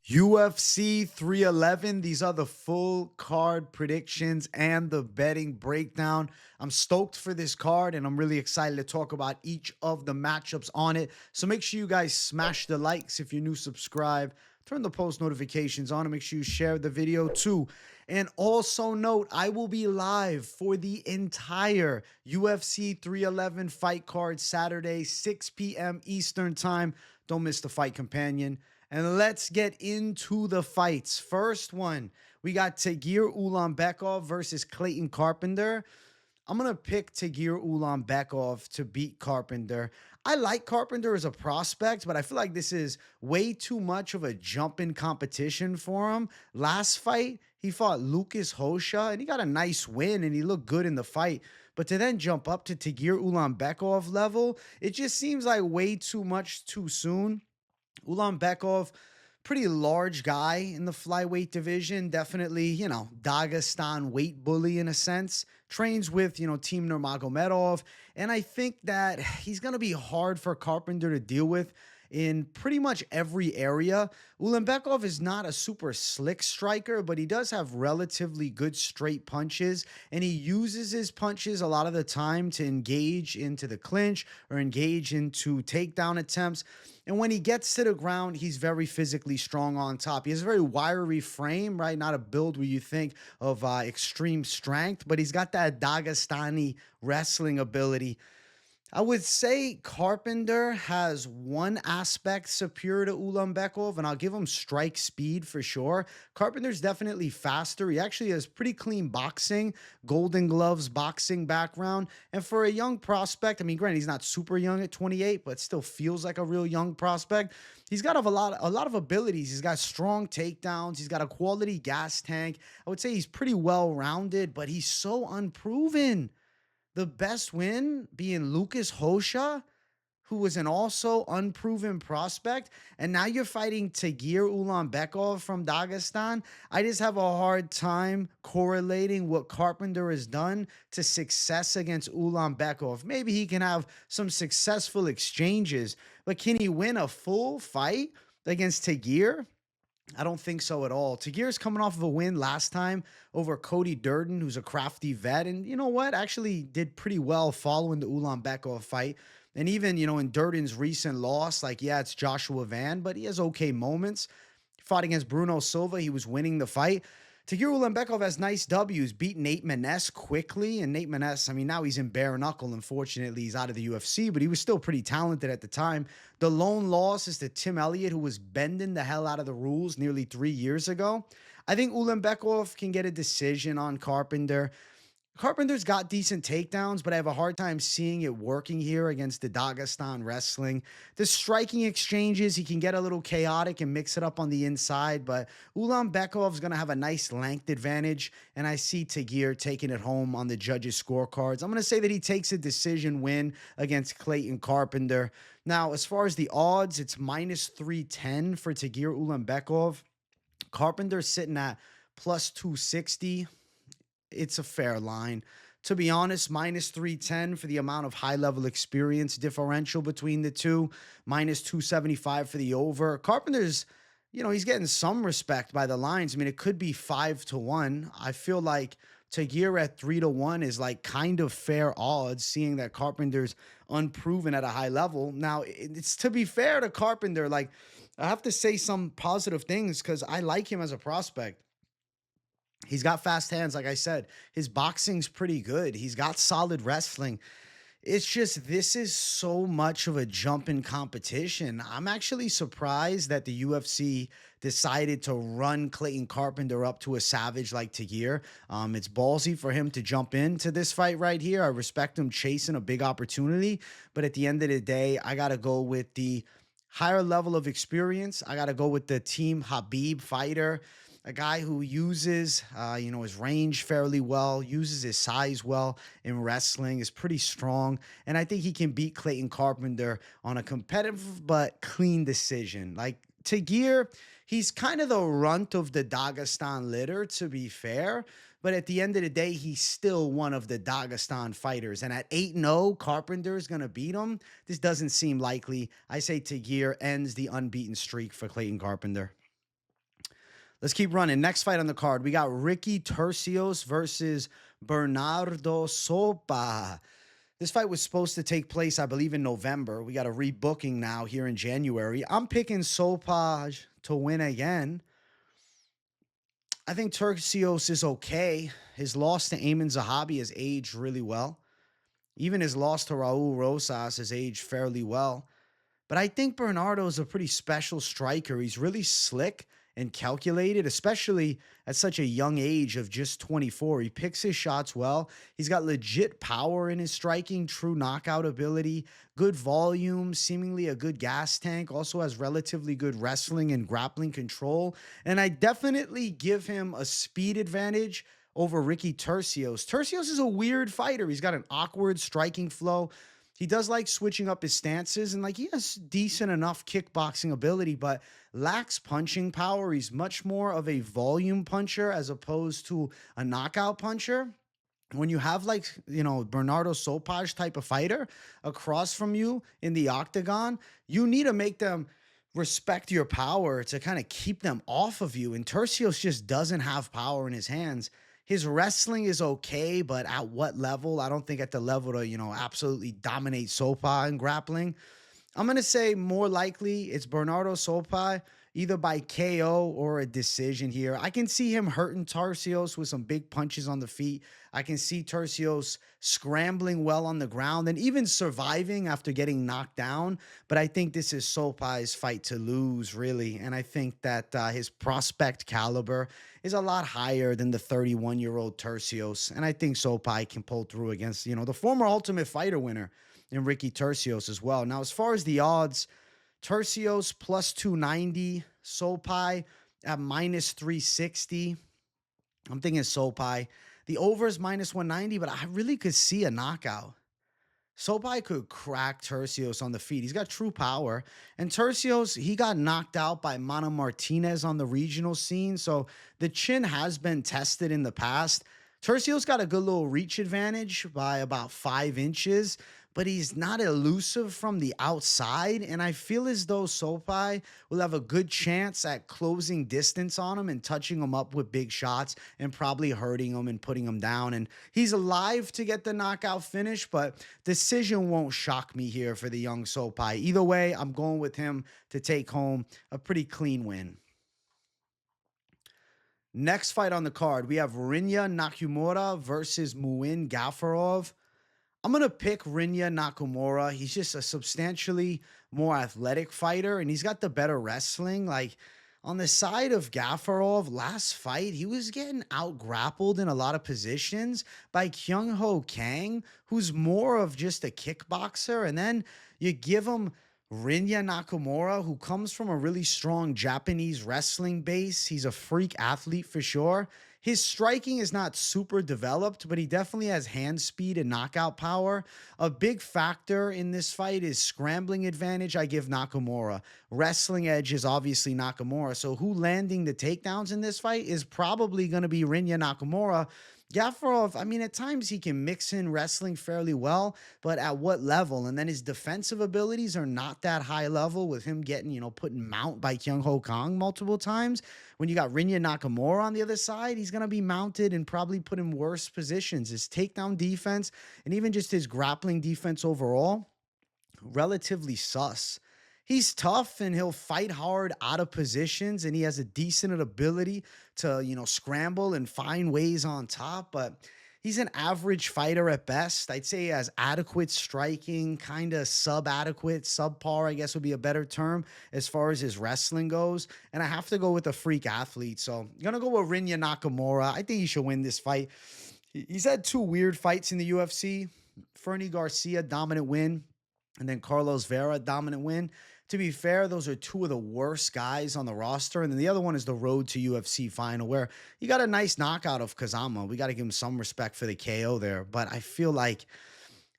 UFC 311. These are the full card predictions and the betting breakdown. I'm stoked for this card and I'm really excited to talk about each of the matchups on it. So make sure you guys smash the likes. If you're new, subscribe, turn the post notifications on, and make sure you share the video too. And also note, I will be live for the entire UFC 311 fight card Saturday, 6 p.m. Eastern time. Don't miss the fight companion. And let's get into the fights. First one, we got Tagir Ulanbekov versus Clayton Carpenter. I'm going to pick Tagir Ulanbekov to beat Carpenter. I like Carpenter as a prospect, but I feel like this is way too much of a jump in competition for him. Last fight, he fought Lucas Hosha, and he got a nice win, and he looked good in the fight. But to then jump up to Tagir Ulanbekov level, it just seems like way too much too soon. Ulanbekov, pretty large guy in the flyweight division. Definitely, Dagestan weight bully in a sense. Trains with, Team Nurmagomedov. And I think that he's going to be hard for Carpenter to deal with in pretty much every area. Ulanbekov is not a super slick striker, but he does have relatively good straight punches, and he uses his punches a lot of the time to engage into the clinch or engage into takedown attempts. And when he gets to the ground, he's very physically strong on top. He has a very wiry frame, right? Not a build where you think of extreme strength, but he's got that Dagestani wrestling ability. I would say Carpenter has one aspect superior to Ulanbekov, and I'll give him strike speed for sure. Carpenter's definitely faster. He actually has pretty clean boxing, Golden Gloves boxing background. And for a young prospect, I mean, granted, he's not super young at 28, but still feels like a real young prospect. He's got a lot of abilities. He's got strong takedowns. He's got a quality gas tank. I would say he's pretty well-rounded, but he's so unproven. The best win being Lucas Hosha, who was an also unproven prospect. And now you're fighting Tagir Ulanbekov from Dagestan. I just have a hard time correlating what Carpenter has done to success against Ulanbekov. Maybe he can have some successful exchanges, but can he win a full fight against Tagir? I don't think so at all. Tagir's coming off of a win last time over Cody Durden, who's a crafty vet. And you know what? Actually did pretty well following the Ulanbekov fight. And even, in Durden's recent loss, it's Joshua Van, but he has okay moments. He fought against Bruno Silva. He was winning the fight. Tagir Ulanbekov has nice W's, beat Nate Maness quickly. And Nate Maness, now he's in bare knuckle. Unfortunately, he's out of the UFC, but he was still pretty talented at the time. The lone loss is to Tim Elliott, who was bending the hell out of the rules nearly 3 years ago. I think Ulanbekov can get a decision on Carpenter. Carpenter's got decent takedowns, but I have a hard time seeing it working here against the Dagestan wrestling. The striking exchanges, he can get a little chaotic and mix it up on the inside, but Ulanbekov's going to have a nice length advantage, and I see Tagir taking it home on the judges' scorecards. I'm going to say that he takes a decision win against Clayton Carpenter. Now, as far as the odds, it's minus 310 for Tagir Ulanbekov. Carpenter's sitting at plus 260. It's a fair line. To be honest, minus 310 for the amount of high-level experience differential between the two. Minus 275 for the over. Carpenter's, he's getting some respect by the lines. It could be 5-1. I feel like Tagir at 3-1 is kind of fair odds, seeing that Carpenter's unproven at a high level. Now, it's to be fair to Carpenter, I have to say some positive things because I like him as a prospect. He's got fast hands, like I said. His boxing's pretty good. He's got solid wrestling. It's just this is so much of a jump in competition. I'm actually surprised that the UFC decided to run Clayton Carpenter up to a savage like Tagir. It's ballsy for him to jump into this fight right here. I respect him chasing a big opportunity. But at the end of the day, I got to go with the higher level of experience. I got to go with the Team Habib fighter. A guy who uses, his range fairly well, uses his size well in wrestling, is pretty strong. And I think he can beat Clayton Carpenter on a competitive but clean decision. Like Tagir, he's kind of the runt of the Dagestan litter, to be fair. But at the end of the day, he's still one of the Dagestan fighters. And at 8-0, Carpenter is going to beat him. This doesn't seem likely. I say Tagir ends the unbeaten streak for Clayton Carpenter. Let's keep running. Next fight on the card, we got Ricky Turcios versus Benardo Sopaj. This fight was supposed to take place, I believe, in November. We got a rebooking now here in January. I'm picking Sopaj to win again. I think Turcios is okay. His loss to Aimon Zahabi has aged really well. Even his loss to Raul Rosas has aged fairly well. But I think Bernardo is a pretty special striker. He's really slick and calculated, especially at such a young age of just 24. He picks his shots well. He's got legit power in his striking, true knockout ability, good volume, seemingly a good gas tank, also has relatively good wrestling and grappling control. And I definitely give him a speed advantage over Ricky Turcios. Turcios is a weird fighter. He's got an awkward striking flow. He does like switching up his stances, and like he has decent enough kickboxing ability, but lacks punching power. He's much more of a volume puncher as opposed to a knockout puncher. When you have like, Bernardo Sopaj type of fighter across from you in the octagon, you need to make them respect your power to kind of keep them off of you. And Turcios just doesn't have power in his hands. His wrestling is okay, but at what level? I don't think at the level to, absolutely dominate Sopaj in grappling. I'm going to say more likely it's Bernardo Sopaj, either by KO or a decision here. I can see him hurting Turcios with some big punches on the feet. I can see Turcios scrambling well on the ground and even surviving after getting knocked down. But I think this is Sopaj's fight to lose, really. And I think that his prospect caliber is a lot higher than the 31-year-old Turcios. And I think Sopaj can pull through against, the former Ultimate Fighter winner in Ricky Turcios as well. Now, as far as the odds, Turcios plus 290, Sopaj at minus 360. I'm thinking Sopaj. The over is minus 190, but I really could see a knockout. Sopaj could crack Turcios on the feet. He's got true power. And Turcios, he got knocked out by Mana Martinez on the regional scene. So the chin has been tested in the past. Turcios got a good little reach advantage by about 5 inches, but he's not elusive from the outside. And I feel as though Sopaj will have a good chance at closing distance on him and touching him up with big shots and probably hurting him and putting him down. And he's alive to get the knockout finish, but decision won't shock me here for the young Sopaj. Either way, I'm going with him to take home a pretty clean win. Next fight on the card, we have Rinya Nakamura versus Muin Gafurov. I'm going to pick Rinya Nakamura. He's just a substantially more athletic fighter, and he's got the better wrestling. Like, on the side of Gafurov, last fight, he was getting out-grappled in a lot of positions by Kyung-Ho Kang, who's more of just a kickboxer. And then you give him Rinya Nakamura, who comes from a really strong Japanese wrestling base. He's a freak athlete for sure. His striking is not super developed, but he definitely has hand speed and knockout power. A big factor in this fight is scrambling advantage. I give Nakamura. Wrestling edge is obviously Nakamura. So who landing the takedowns in this fight is probably going to be Rinya Nakamura. Gafurov, I mean, at times he can mix in wrestling fairly well, but at what level? And then his defensive abilities are not that high level with him getting, put in mount by Kyung-Ho Kang multiple times. When you got Rinya Nakamura on the other side, he's going to be mounted and probably put in worse positions. His takedown defense and even just his grappling defense overall, relatively sus. He's tough and he'll fight hard out of positions, and he has a decent ability to, scramble and find ways on top, but he's an average fighter at best. I'd say he has adequate striking, kind of sub-adequate, subpar, I guess would be a better term as far as his wrestling goes. And I have to go with a freak athlete. So I'm going to go with Rinya Nakamura. I think he should win this fight. He's had 2 weird fights in the UFC. Fernie Garcia, dominant win, and then Carlos Vera, dominant win. To be fair, those are 2 of the worst guys on the roster. And then the other one is the road to UFC final, where he got a nice knockout of Kazama. We got to give him some respect for the KO there. But I feel like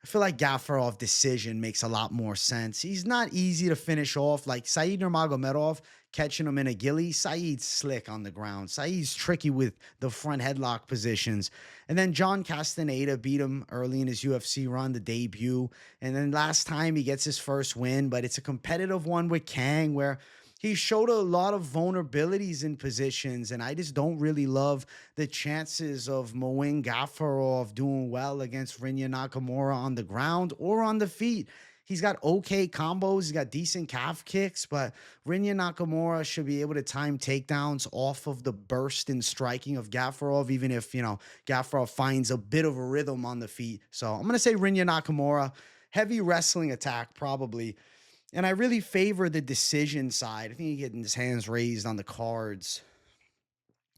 Gafurov decision makes a lot more sense. He's not easy to finish off. Like Said Nurmagomedov catching him in a ghillie. Said's slick on the ground. Said's tricky with the front headlock positions. And then John Castaneda beat him early in his UFC run, the debut. And then last time he gets his first win, but it's a competitive one with Kang where he showed a lot of vulnerabilities in positions, and I just don't really love the chances of Moin Gafurov doing well against Rinya Nakamura on the ground or on the feet. He's got okay combos, he's got decent calf kicks, but Rinya Nakamura should be able to time takedowns off of the burst and striking of Gafurov, even if, Gafurov finds a bit of a rhythm on the feet. So I'm going to say Rinya Nakamura, heavy wrestling attack, probably. And I really favor the decision side. I think he's getting his hands raised on the cards.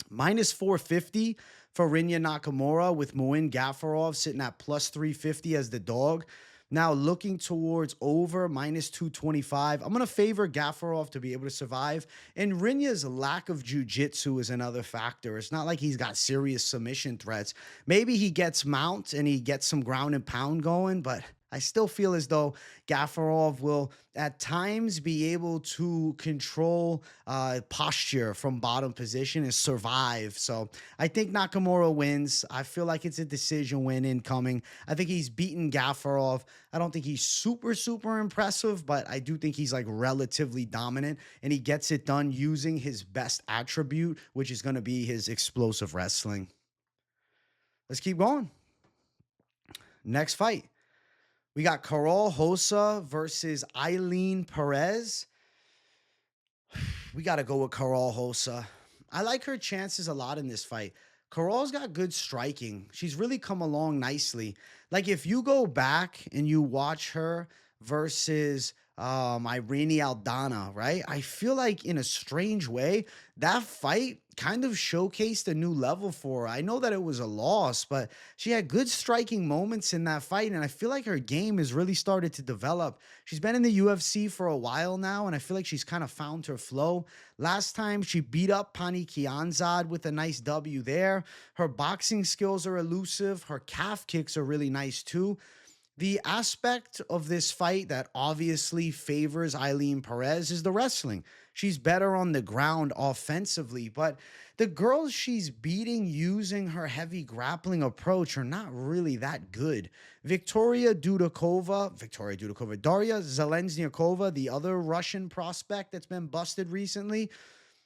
Minus 450 for Rinya Nakamura with Muin Gafurov sitting at plus 350 as the dog. Now looking towards over minus 225. I'm going to favor Gafurov to be able to survive. And Rinya's lack of jiu-jitsu is another factor. It's not like he's got serious submission threats. Maybe he gets mount and he gets some ground and pound going, but I still feel as though Gafurov will at times be able to control posture from bottom position and survive. So I think Nakamura wins. I feel like it's a decision win incoming. I think he's beaten Gafurov. I don't think he's super, super impressive, but I do think he's like relatively dominant, and he gets it done using his best attribute, which is going to be his explosive wrestling. Let's keep going. Next fight. We got Karol Rosa versus Ailín Pérez. We got to go with Karol Rosa. I like her chances a lot in this fight. Karol's got good striking. She's really come along nicely. Like if you go back and you watch her versus Irene Aldana, right? I feel like in a strange way, that fight kind of showcased a new level for her. I know that it was a loss, but she had good striking moments in that fight, and I feel like her game has really started to develop. She's been in the UFC for a while now, and I feel like she's kind of found her flow. Last time, she beat up Pani Kianzad with a nice W there. Her boxing skills are elusive. Her calf kicks are really nice too. The aspect of this fight that obviously favors Ailín Pérez is the wrestling. She's better on the ground offensively, but the girls she's beating using her heavy grappling approach are not really that good. Daria Zelensnyakova, the other Russian prospect that's been busted recently,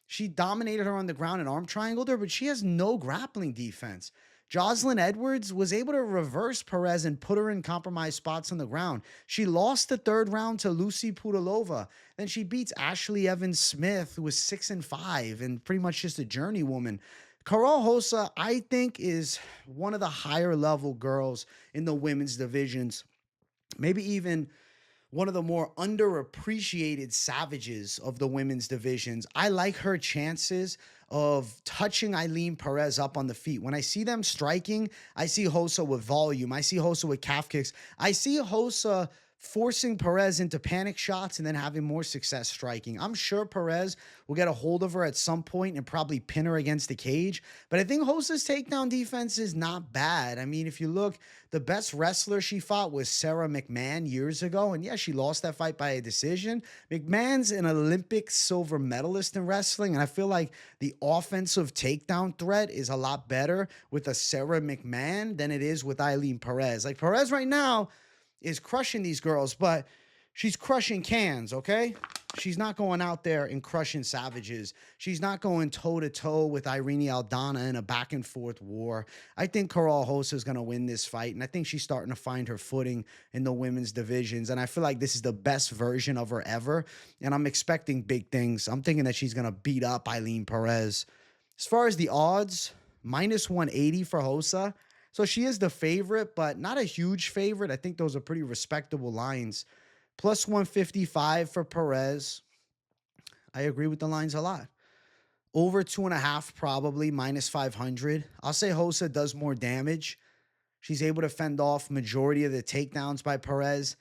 she dominated her on the ground and arm triangled her, but she has no grappling defense. Jocelyn Edwards was able to reverse Pérez and put her in compromised spots on the ground. She lost the third round to Lucy Pudilova. Then she beats Ashley Evans Smith, who was 6-5 and pretty much just a journeywoman. Karol Rosa, I think, is one of the higher level girls in the women's divisions. Maybe even one of the more underappreciated savages of the women's divisions. I like her chances of touching Ailín Pérez up on the feet. When I see them striking, I see Rosa with volume. I see Rosa with calf kicks. I see Rosa forcing Pérez into panic shots and then having more success striking. I'm sure Pérez will get a hold of her at some point and probably pin her against the cage. But I think Rosa's takedown defense is not bad. I mean, if you look, the best wrestler she fought was Sarah McMahon years ago. And yeah, she lost that fight by a decision. McMahon's an Olympic silver medalist in wrestling. And I feel like the offensive takedown threat is a lot better with a Sarah McMahon than it is with Ailín Pérez. Like Pérez right now is crushing these girls, but she's crushing cans, okay? She's not going out there and crushing savages. She's not going toe-to-toe with Irene Aldana in a back-and-forth war. I think Karol Rosa is going to win this fight, and I think she's starting to find her footing in the women's divisions, and I feel like this is the best version of her ever, and I'm expecting big things. I'm thinking that she's going to beat up Ailín Pérez. As far as the odds, minus 180 for Rosa. So she is the favorite, but not a huge favorite. I think those are pretty respectable lines. Plus 155 for Pérez. I agree with the lines a lot. Over 2.5 probably, minus 500. I'll say Rosa does more damage. She's able to fend off majority of the takedowns by Pérez.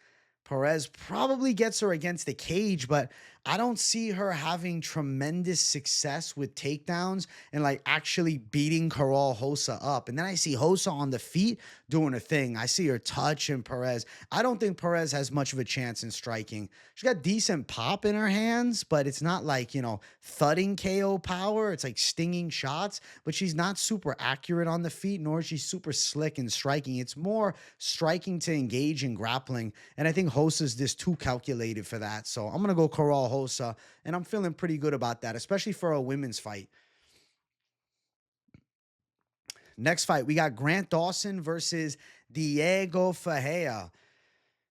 Pérez probably gets her against the cage, but I don't see her having tremendous success with takedowns and like actually beating Karol Rosa up. And then I see Rosa on the feet doing her thing. I see her touch and Pérez. I don't think Pérez has much of a chance in striking. She's got decent pop in her hands, but it's not like, thudding KO power. It's like stinging shots, but she's not super accurate on the feet, nor is she super slick in striking. It's more striking to engage in grappling. And I think Rosa's just too calculated for that. So I'm going to go Karol Rosa, and I'm feeling pretty good about that, especially for a women's fight. Next fight, we got Grant Dawson versus Diego Ferreira.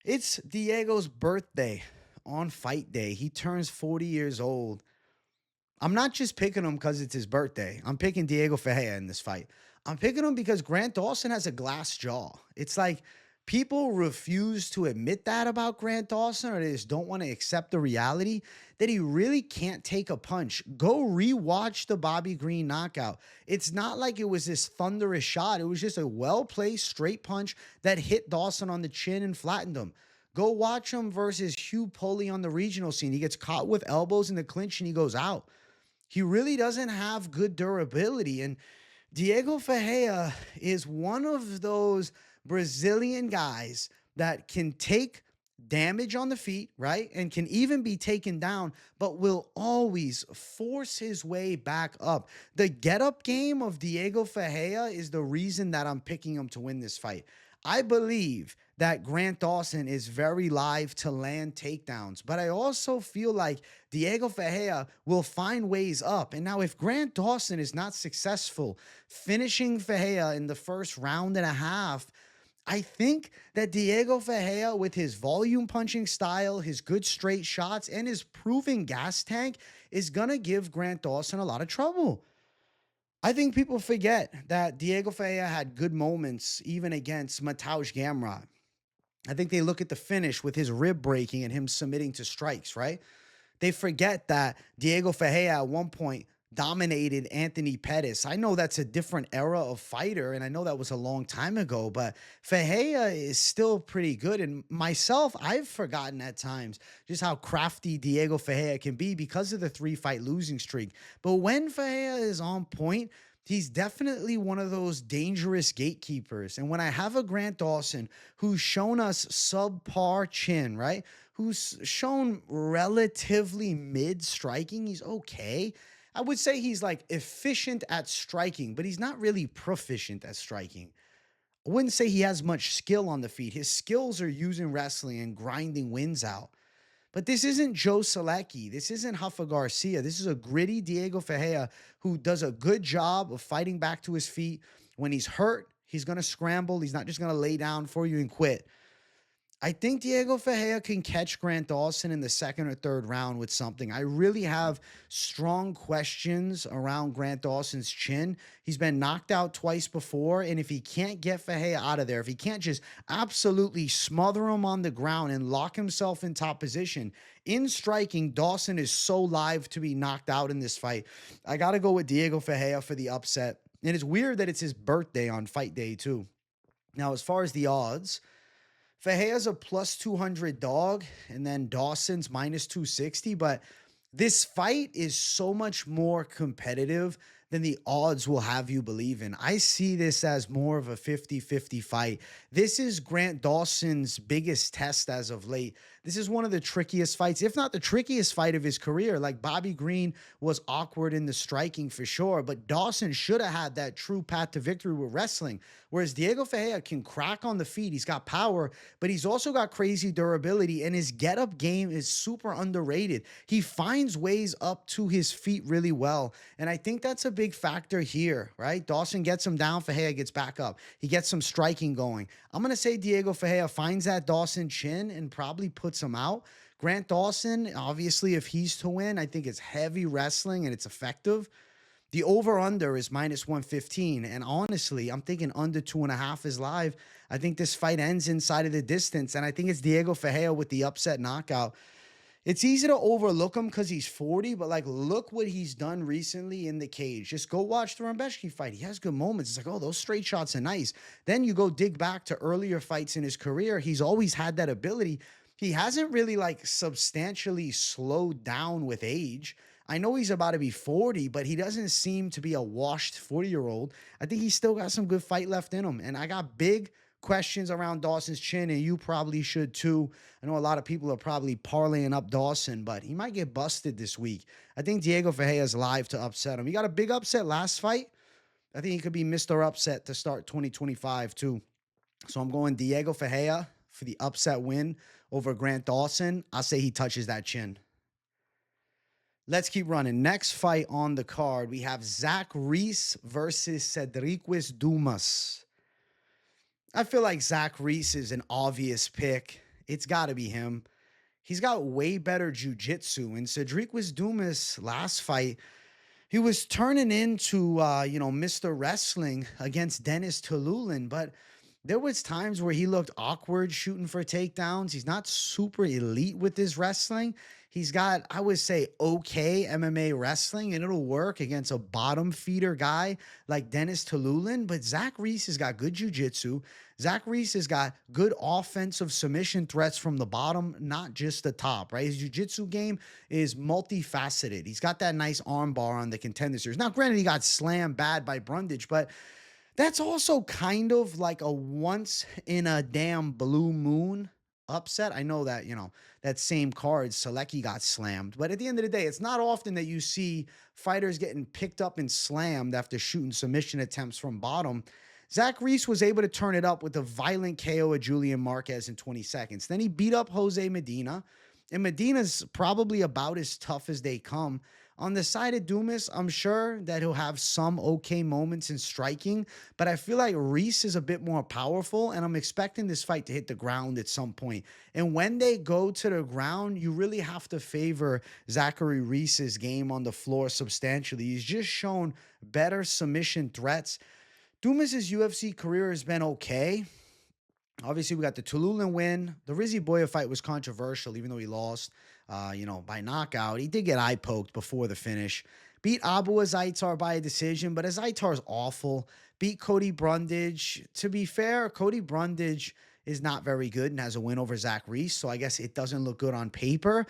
It's Diego's birthday on fight day. He turns 40 years old. I'm not just picking him because it's his birthday. I'm picking Diego Ferreira in this fight. I'm picking him because Grant Dawson has a glass jaw. It's like people refuse to admit that about Grant Dawson, or they just don't want to accept the reality that he really can't take a punch. Go rewatch the Bobby Green knockout. It's not like it was this thunderous shot. It was just a well-placed straight punch that hit Dawson on the chin and flattened him. Go watch him versus Hugh Pulley on the regional scene. He gets caught with elbows in the clinch and he goes out. He really doesn't have good durability. And Diego Ferreira is one of those Brazilian guys that can take damage on the feet, right? And can even be taken down, but will always force his way back up. The get-up game of Diego Ferreira is the reason that I'm picking him to win this fight. I believe that Grant Dawson is very live to land takedowns, but I also feel like Diego Ferreira will find ways up. And now if Grant Dawson is not successful finishing Ferreira in the first round and a half, I think that Diego Ferreira, with his volume punching style, his good straight shots, and his proven gas tank, is going to give Grant Dawson a lot of trouble. I think people forget that Diego Ferreira had good moments even against Mateusz Gamrot. I think they look at the finish with his rib breaking and him submitting to strikes, right? They forget that Diego Ferreira at one point dominated Anthony Pettis. I know that's a different era of fighter, and I know that was a long time ago, but Ferreira is still pretty good. And myself, I've forgotten at times just how crafty Diego Ferreira can be because of the 3-fight losing streak. But when Ferreira is on point, he's definitely one of those dangerous gatekeepers. And when I have a Grant Dawson who's shown us subpar chin, right? Who's shown relatively mid striking, he's okay. I would say he's like efficient at striking, but he's not really proficient at striking. I wouldn't say he has much skill on the feet. His skills are using wrestling and grinding wins out. But this isn't Joe Selecki. This isn't Huffa Garcia. This is a gritty Diego Ferreira who does a good job of fighting back to his feet. When he's hurt, he's going to scramble. He's not just going to lay down for you and quit. I think Diego Ferreira can catch Grant Dawson in the second or third round with something. I really have strong questions around Grant Dawson's chin. He's been knocked out twice before, and if he can't get Ferreira out of there, if he can't just absolutely smother him on the ground and lock himself in top position, in striking, Dawson is so live to be knocked out in this fight. I got to go with Diego Ferreira for the upset. And it's weird that it's his birthday on fight day, too. Now, as far as the odds, Ferreira's a plus 200 dog, and then Dawson's minus 260. But this fight is so much more competitive than the odds will have you believe in. I see this as more of a 50-50 fight. This is Grant Dawson's biggest test as of late. This is one of the trickiest fights, if not the trickiest fight of his career. Like, Bobby Green was awkward in the striking for sure, but Dawson should have had that true path to victory with wrestling. Whereas Diego Ferreira can crack on the feet. He's got power, but he's also got crazy durability, and his get-up game is super underrated. He finds ways up to his feet really well, and I think that's a big factor here, right? Dawson gets him down, Ferreira gets back up. He gets some striking going. I'm going to say Diego Ferreira finds that Dawson chin and probably puts him out. Grant Dawson, obviously, if he's to win, I think it's heavy wrestling and it's effective. The over-under is minus 115. And honestly, I'm thinking under 2.5 is live. I think this fight ends inside of the distance. And I think it's Diego Ferreira with the upset knockout. It's easy to overlook him because he's 40, but like, look what he's done recently in the cage. Just go watch the Nurmagomedov fight. He has good moments. It's like, oh, those straight shots are nice. Then you go dig back to earlier fights in his career. He's always had that ability. He hasn't really like substantially slowed down with age. I know he's about to be 40, but he doesn't seem to be a washed 40-year-old. I think he's still got some good fight left in him. And I got big questions around Dawson's chin, and you probably should too. I know a lot of people are probably parlaying up Dawson, but he might get busted this week. I think Diego Ferreira is live to upset him. He got a big upset last fight. I think he could be Mr. Upset to start 2025 too. So I'm going Diego Ferreira for the upset win over Grant Dawson, I'll say he touches that chin. Let's keep running. Next fight on the card, we have Zach Reese versus Cedriquis Dumas. I feel like Zach Reese is an obvious pick. It's got to be him. He's got way better jiu-jitsu. And Cedriquis Dumas, last fight, he was turning into, Mr. Wrestling against Dennis Tululin. But there was times where he looked awkward shooting for takedowns. He's not super elite with his wrestling. He's got, I would say, okay MMA wrestling, and it'll work against a bottom feeder guy like Dennis Tululin. But Zach Reese has got good jiu-jitsu. Zach Reese has got good offensive submission threats from the bottom, not just the top, right? His jiu-jitsu game is multifaceted. He's got that nice arm bar on the Contender Series. Now, granted, he got slammed bad by Brundage, but that's also kind of like a once in a damn blue moon upset. I know that, that same card, Selecki got slammed. But at the end of the day, it's not often that you see fighters getting picked up and slammed after shooting submission attempts from bottom. Zach Reese was able to turn it up with a violent KO of Julian Marquez in 20 seconds. Then he beat up Jose Medina, and Medina's probably about as tough as they come. On the side of Dumas, I'm sure that he'll have some okay moments in striking, but I feel like Reese is a bit more powerful, and I'm expecting this fight to hit the ground at some point. And when they go to the ground, you really have to favor Zachary Reese's game on the floor substantially. He's just shown better submission threats. Dumas' UFC career has been okay. Obviously, we got the Tululin win. The Rizzy Boya fight was controversial, even though he lost, by knockout. He did get eye poked before the finish. Beat Abu Azaitar by a decision, but Azaitar's awful. Beat Cody Brundage. To be fair, Cody Brundage is not very good and has a win over Zach Reese, so I guess it doesn't look good on paper.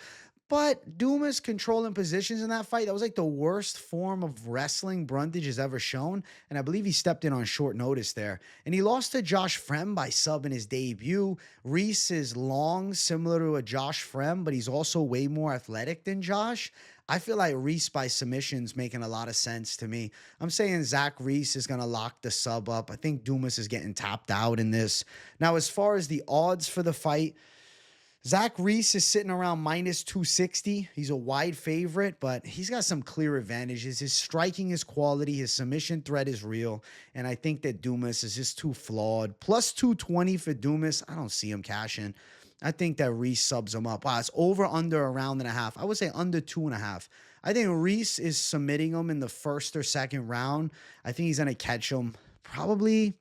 But Dumas controlling positions in that fight, that was like the worst form of wrestling Brundage has ever shown. And I believe he stepped in on short notice there. And he lost to Josh Frem by sub in his debut. Reese is long, similar to a Josh Frem, but he's also way more athletic than Josh. I feel like Reese by submission's making a lot of sense to me. I'm saying Zach Reese is going to lock the sub up. I think Dumas is getting tapped out in this. Now, as far as the odds for the fight, Zach Reese is sitting around minus 260. He's a wide favorite, but he's got some clear advantages. His striking is quality. His submission threat is real. And I think that Dumas is just too flawed. Plus 220 for Dumas. I don't see him cashing. I think that Reese subs him up. Wow, it's over under a round and a half. I would say under 2.5. I think Reese is submitting him in the first or second round. I think he's going to catch him probably,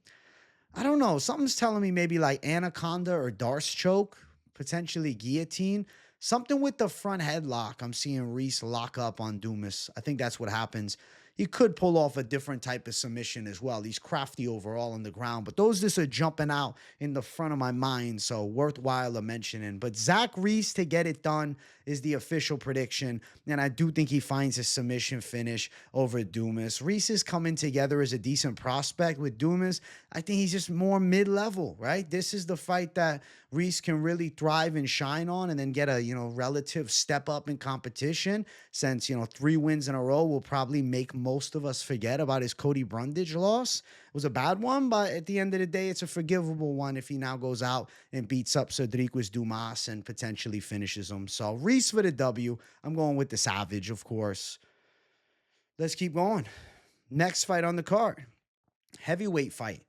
I don't know. Something's telling me maybe like Anaconda or Darce choke. Potentially guillotine, something with the front headlock. I'm seeing Reese lock up on Dumas. I think that's what happens. He could pull off a different type of submission as well. He's crafty overall on the ground, but those just are jumping out in the front of my mind, so worthwhile of mentioning. But Zach Reese to get it done is the official prediction, and I do think he finds a submission finish over Dumas. Reese is coming together as a decent prospect with Dumas. I think he's just more mid-level, right? This is the fight that Reese can really thrive and shine on and then get a, relative step up in competition, since, 3 wins in a row will probably make most of us forget about his Cody Brundage loss. It was a bad one, but at the end of the day, it's a forgivable one if he now goes out and beats up Cedriquis Dumas and potentially finishes him. So Reese for the W. I'm going with the Savage, of course. Let's keep going. Next fight on the card. Heavyweight fight.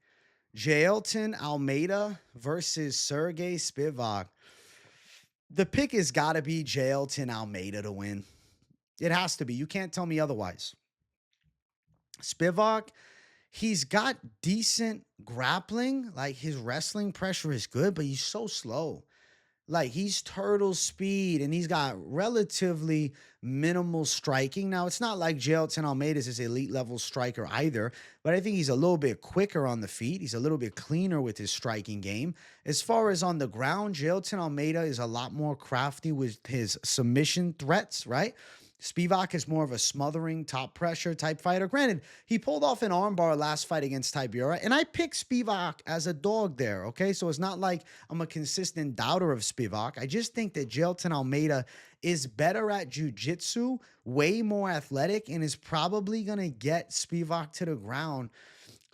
Jailton Almeida versus Serghei Spivac. The pick has got to be Jailton Almeida to win. It has to be. You can't tell me otherwise. Spivac, he's got decent grappling. Like, his wrestling pressure is good, but he's so slow. Like, he's turtle speed, and he's got relatively minimal striking. Now, it's not like Jailton Almeida is this elite-level striker either, but I think he's a little bit quicker on the feet. He's a little bit cleaner with his striking game. As far as on the ground, Jailton Almeida is a lot more crafty with his submission threats, right? Spivac is more of a smothering, top pressure type fighter. Granted, he pulled off an armbar last fight against Tybura, and I picked Spivac as a dog there, okay? So it's not like I'm a consistent doubter of Spivac. I just think that Jailton Almeida is better at jiu-jitsu, way more athletic, and is probably going to get Spivac to the ground.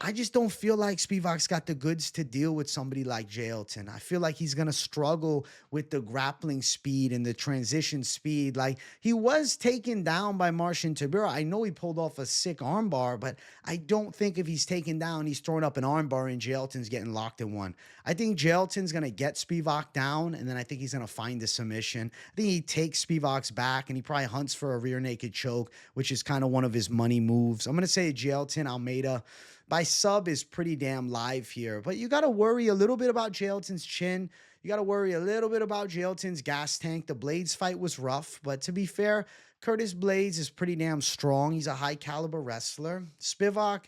I just don't feel like Spivac's got the goods to deal with somebody like Jailton. I feel like he's going to struggle with the grappling speed and the transition speed. Like, he was taken down by Marcin Tybura. I know he pulled off a sick armbar, but I don't think if he's taken down, he's throwing up an armbar and Jailton's getting locked in one. I think Jailton's going to get Spivac down, and then I think he's going to find the submission. I think he takes Spivac's back, and he probably hunts for a rear naked choke, which is kind of one of his money moves. I'm going to say Jailton, Almeida. My sub is pretty damn live here, but you got to worry a little bit about Jailton's chin. You got to worry a little bit about Jailton's gas tank. The Blades fight was rough, but to be fair, Curtis Blades is pretty damn strong. He's a high caliber wrestler. Spivac,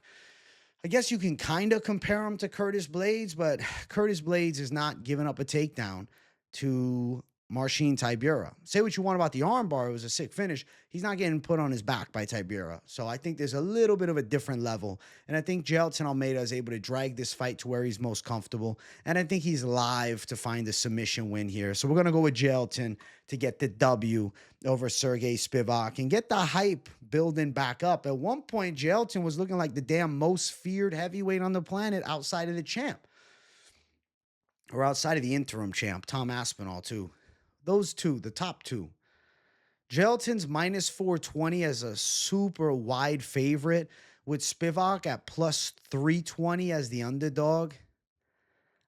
I guess you can kind of compare him to Curtis Blades, but Curtis Blades is not giving up a takedown to Marcin Tybura. Say what you want about the armbar. It was a sick finish. He's not getting put on his back by Tybura. So I think there's a little bit of a different level. And I think Jailton Almeida is able to drag this fight to where he's most comfortable. And I think he's live to find a submission win here. So we're going to go with Jailton to get the W over Serghei Spivac and get the hype building back up. At one point, Jailton was looking like the damn most feared heavyweight on the planet outside of the champ. Or outside of the interim champ, Tom Aspinall, too. Those two, the top two. Jailton's minus 420 as a super wide favorite, with Spivac at plus 320 as the underdog.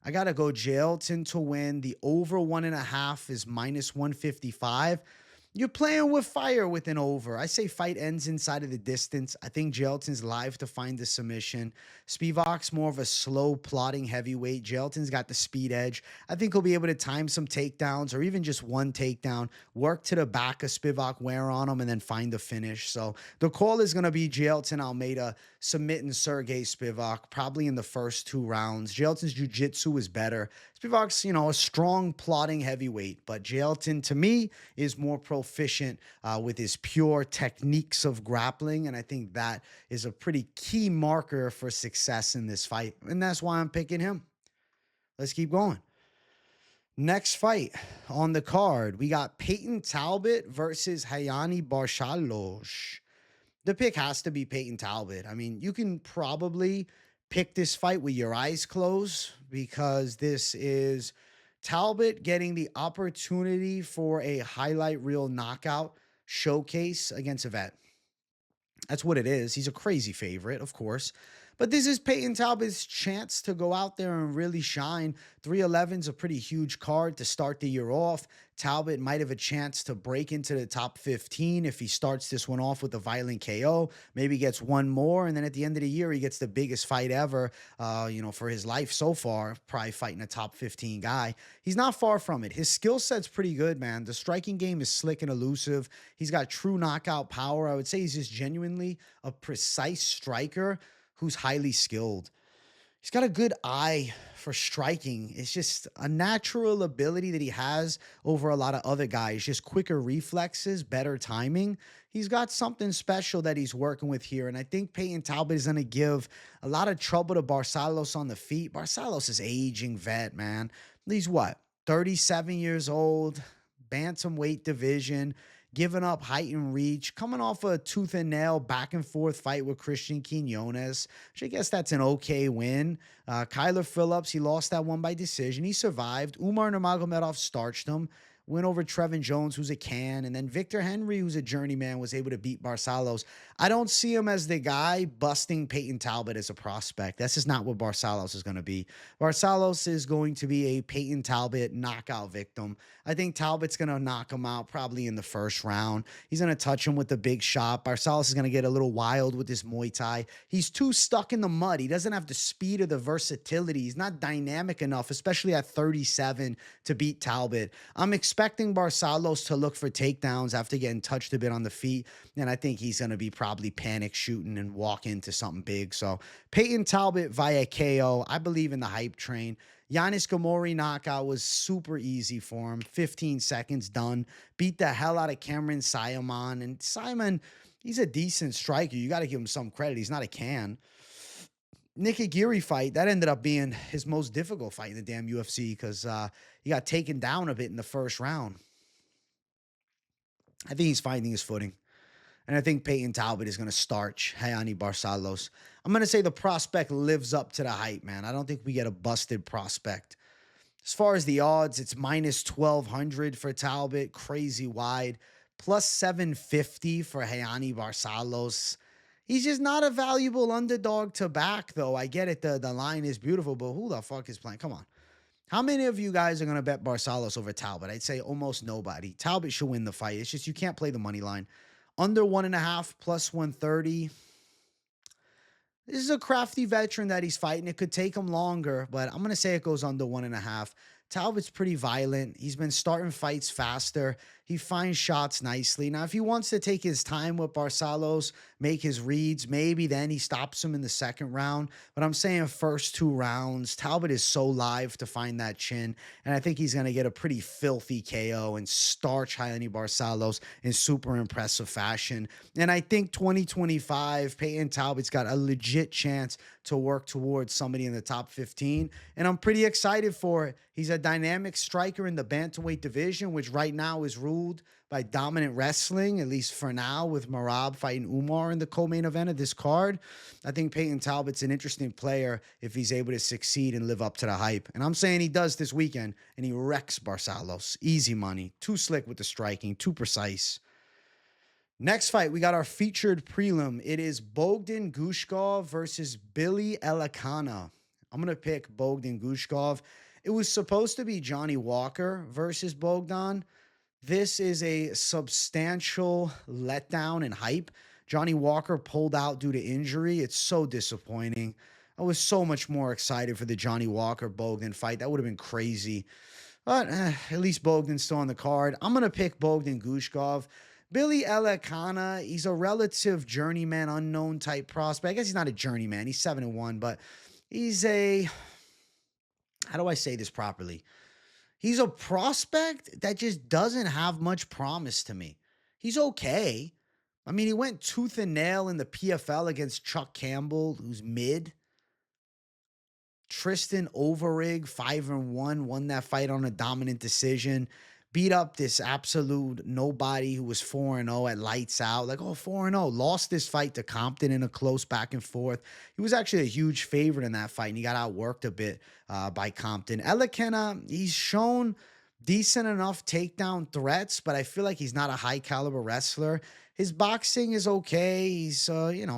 I got to go Jailton to win. The over 1.5 is minus 155. You're playing with fire with an over. I say fight ends inside of the distance. I think Jailton's live to find the submission. Spivac's more of a slow, plodding heavyweight. Jailton's got the speed edge. I think he'll be able to time some takedowns or even just one takedown, work to the back of Spivac, wear on him, and then find the finish. So the call is going to be Jailton Almeida submitting Serghei Spivac probably in the first 2 rounds. Jailton's jiu-jitsu is better. Spivac's, a strong, plodding heavyweight, but Jailton, to me, is more proficient with his pure techniques of grappling, and I think that is a pretty key marker for success in this fight, and that's why I'm picking him. Let's keep going. Next fight on the card, we got Payton Talbott versus Hayani Barcelos. The pick has to be Payton Talbott. I mean, you can probably pick this fight with your eyes closed because this is Talbott getting the opportunity for a highlight reel knockout showcase against a vet. That's what it is. He's a crazy favorite, of course. But this is Payton Talbott's chance to go out there and really shine. 311's a pretty huge card to start the year off. Talbott might have a chance to break into the top 15 if he starts this one off with a violent KO. Maybe gets one more, and then at the end of the year, he gets the biggest fight ever, for his life so far, probably fighting a top 15 guy. He's not far from it. His skill set's pretty good, man. The striking game is slick and elusive. He's got true knockout power. I would say he's just genuinely a precise striker who's highly skilled. He's got a good eye for striking. It's just a natural ability that he has over a lot of other guys. Just quicker reflexes, better timing. He's got something special that he's working with here. And I think Payton Talbott is going to give a lot of trouble to Barcelos on the feet. Barcelos is aging vet, man. He's what? 37 years old, bantamweight division, giving up height and reach, coming off a tooth and nail back and forth fight with Christian Quinones, which I guess that's an okay win. Kyler Phillips, he lost that one by decision. He survived. Umar Nurmagomedov starched him. Win over Trevin Jones, who's a can, and then Victor Henry, who's a journeyman, was able to beat Barcelos. I don't see him as the guy busting Payton Talbott as a prospect. That's just not what Barcelos is going to be. Barcelos is going to be a Payton Talbott knockout victim. I think Talbott's going to knock him out probably in the first round. He's going to touch him with the big shot. Barcelos is going to get a little wild with his Muay Thai. He's too stuck in the mud. He doesn't have the speed or the versatility. He's not dynamic enough, especially at 37, to beat Talbott. I'm expecting Barcelos to look for takedowns after getting touched a bit on the feet, and I think he's going to be probably panic shooting and walk into something big. So Payton Talbott via KO. I believe in the hype train. Giannis Gamori knockout was super easy for him. 15 seconds done. Beat the hell out of Cameron Simon. And Simon, he's a decent striker. You got to give him some credit. He's not a can. Nick Aguirre fight, that ended up being his most difficult fight in the damn UFC because he got taken down a bit in the first round. I think he's finding his footing. And I think Peyton Talbott is going to starch Hayani Barcelos. I'm going to say the prospect lives up to the hype, man. I don't think we get a busted prospect. As far as the odds, it's minus 1,200 for Talbot, crazy wide, plus 750 for Hayani Barcelos. He's just not a valuable underdog to back, though. I get it. The line is beautiful, but who the fuck is playing? Come on. How many of you guys are going to bet Barcelos over Talbot? I'd say almost nobody. Talbot should win the fight. It's just you can't play the money line. Under 1.5 plus 130. This is a crafty veteran that he's fighting. It could take him longer, but I'm going to say it goes under 1.5. Talbot's pretty violent. He's been starting fights faster. He finds shots nicely. Now, if he wants to take his time with Barcelos, make his reads, maybe then he stops him in the second round. But I'm saying first 2 rounds, Talbot is so live to find that chin. And I think he's going to get a pretty filthy KO and starch Hayani Barcelos in super impressive fashion. And I think 2025, Peyton Talbot's got a legit chance to work towards somebody in the top 15. And I'm pretty excited for it. He's a dynamic striker in the bantamweight division, which right now is ruled by dominant wrestling, at least for now, with Merab fighting Umar in the co-main event of this card. I think Peyton Talbot's an interesting player if he's able to succeed and live up to the hype. And I'm saying he does this weekend, and he wrecks Barcelos. Easy money. Too slick with the striking. Too precise. Next fight, we got our featured prelim. It is Bogdan Gushkov versus Billy Elikana. I'm going to pick Bogdan Gushkov. It was supposed to be Johnny Walker versus Bogdan. This is a substantial letdown in hype. Johnny Walker pulled out due to injury. It's so disappointing. I was so much more excited for the Johnny Walker-Bogdan fight. That would have been crazy. But at least Bogdan's still on the card. I'm going to pick Bogdan Gushkov. Billy Elikana, he's a relative journeyman, unknown type prospect. I guess he's not a journeyman. He's 7-1, but he's a... How do I say this properly? He's a prospect that just doesn't have much promise to me. He's okay. I mean, he went tooth and nail in the PFL against Chuck Campbell, who's mid. Tristan Overeem, 5-1, won that fight on a dominant decision. Beat up this absolute nobody who was 4-0 at lights out. Like, 4-0. Lost this fight to Compton in a close back and forth. He was actually a huge favorite in that fight, and he got outworked a bit by Compton. Elikana, he's shown decent enough takedown threats, but I feel like he's not a high caliber wrestler. His boxing is okay. He's,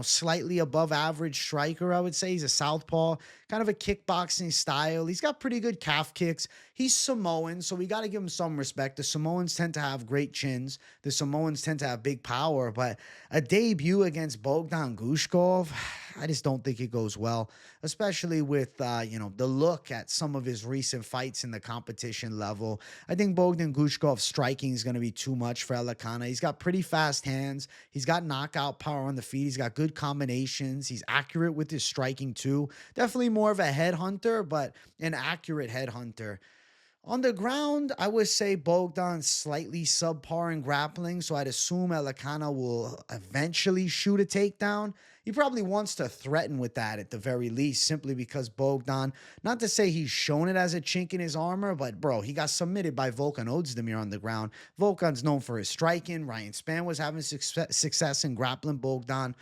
slightly above average striker, I would say. He's a southpaw, kind of a kickboxing style. He's got pretty good calf kicks. He's Samoan, so we got to give him some respect. The Samoans tend to have great chins. The Samoans tend to have big power, but a debut against Bogdan Gushkov, I just don't think it goes well, especially with, the look at some of his recent fights in the competition level. I think Bogdan Gushkov's striking is going to be too much for Elikana. He's got pretty fast hands. He's got knockout power on the feet. He's got good combinations. He's accurate with his striking too. Definitely more of a headhunter, but an accurate headhunter. On the ground, I would say Bogdan's slightly subpar in grappling, so I'd assume Elikana will eventually shoot a takedown. He probably wants to threaten with that at the very least, simply because Bogdan, not to say he's shown it as a chink in his armor, but bro, he got submitted by Volkan Ozdemir on the ground. Volkan's known for his striking. Ryan Spann was having success in grappling Bogdan.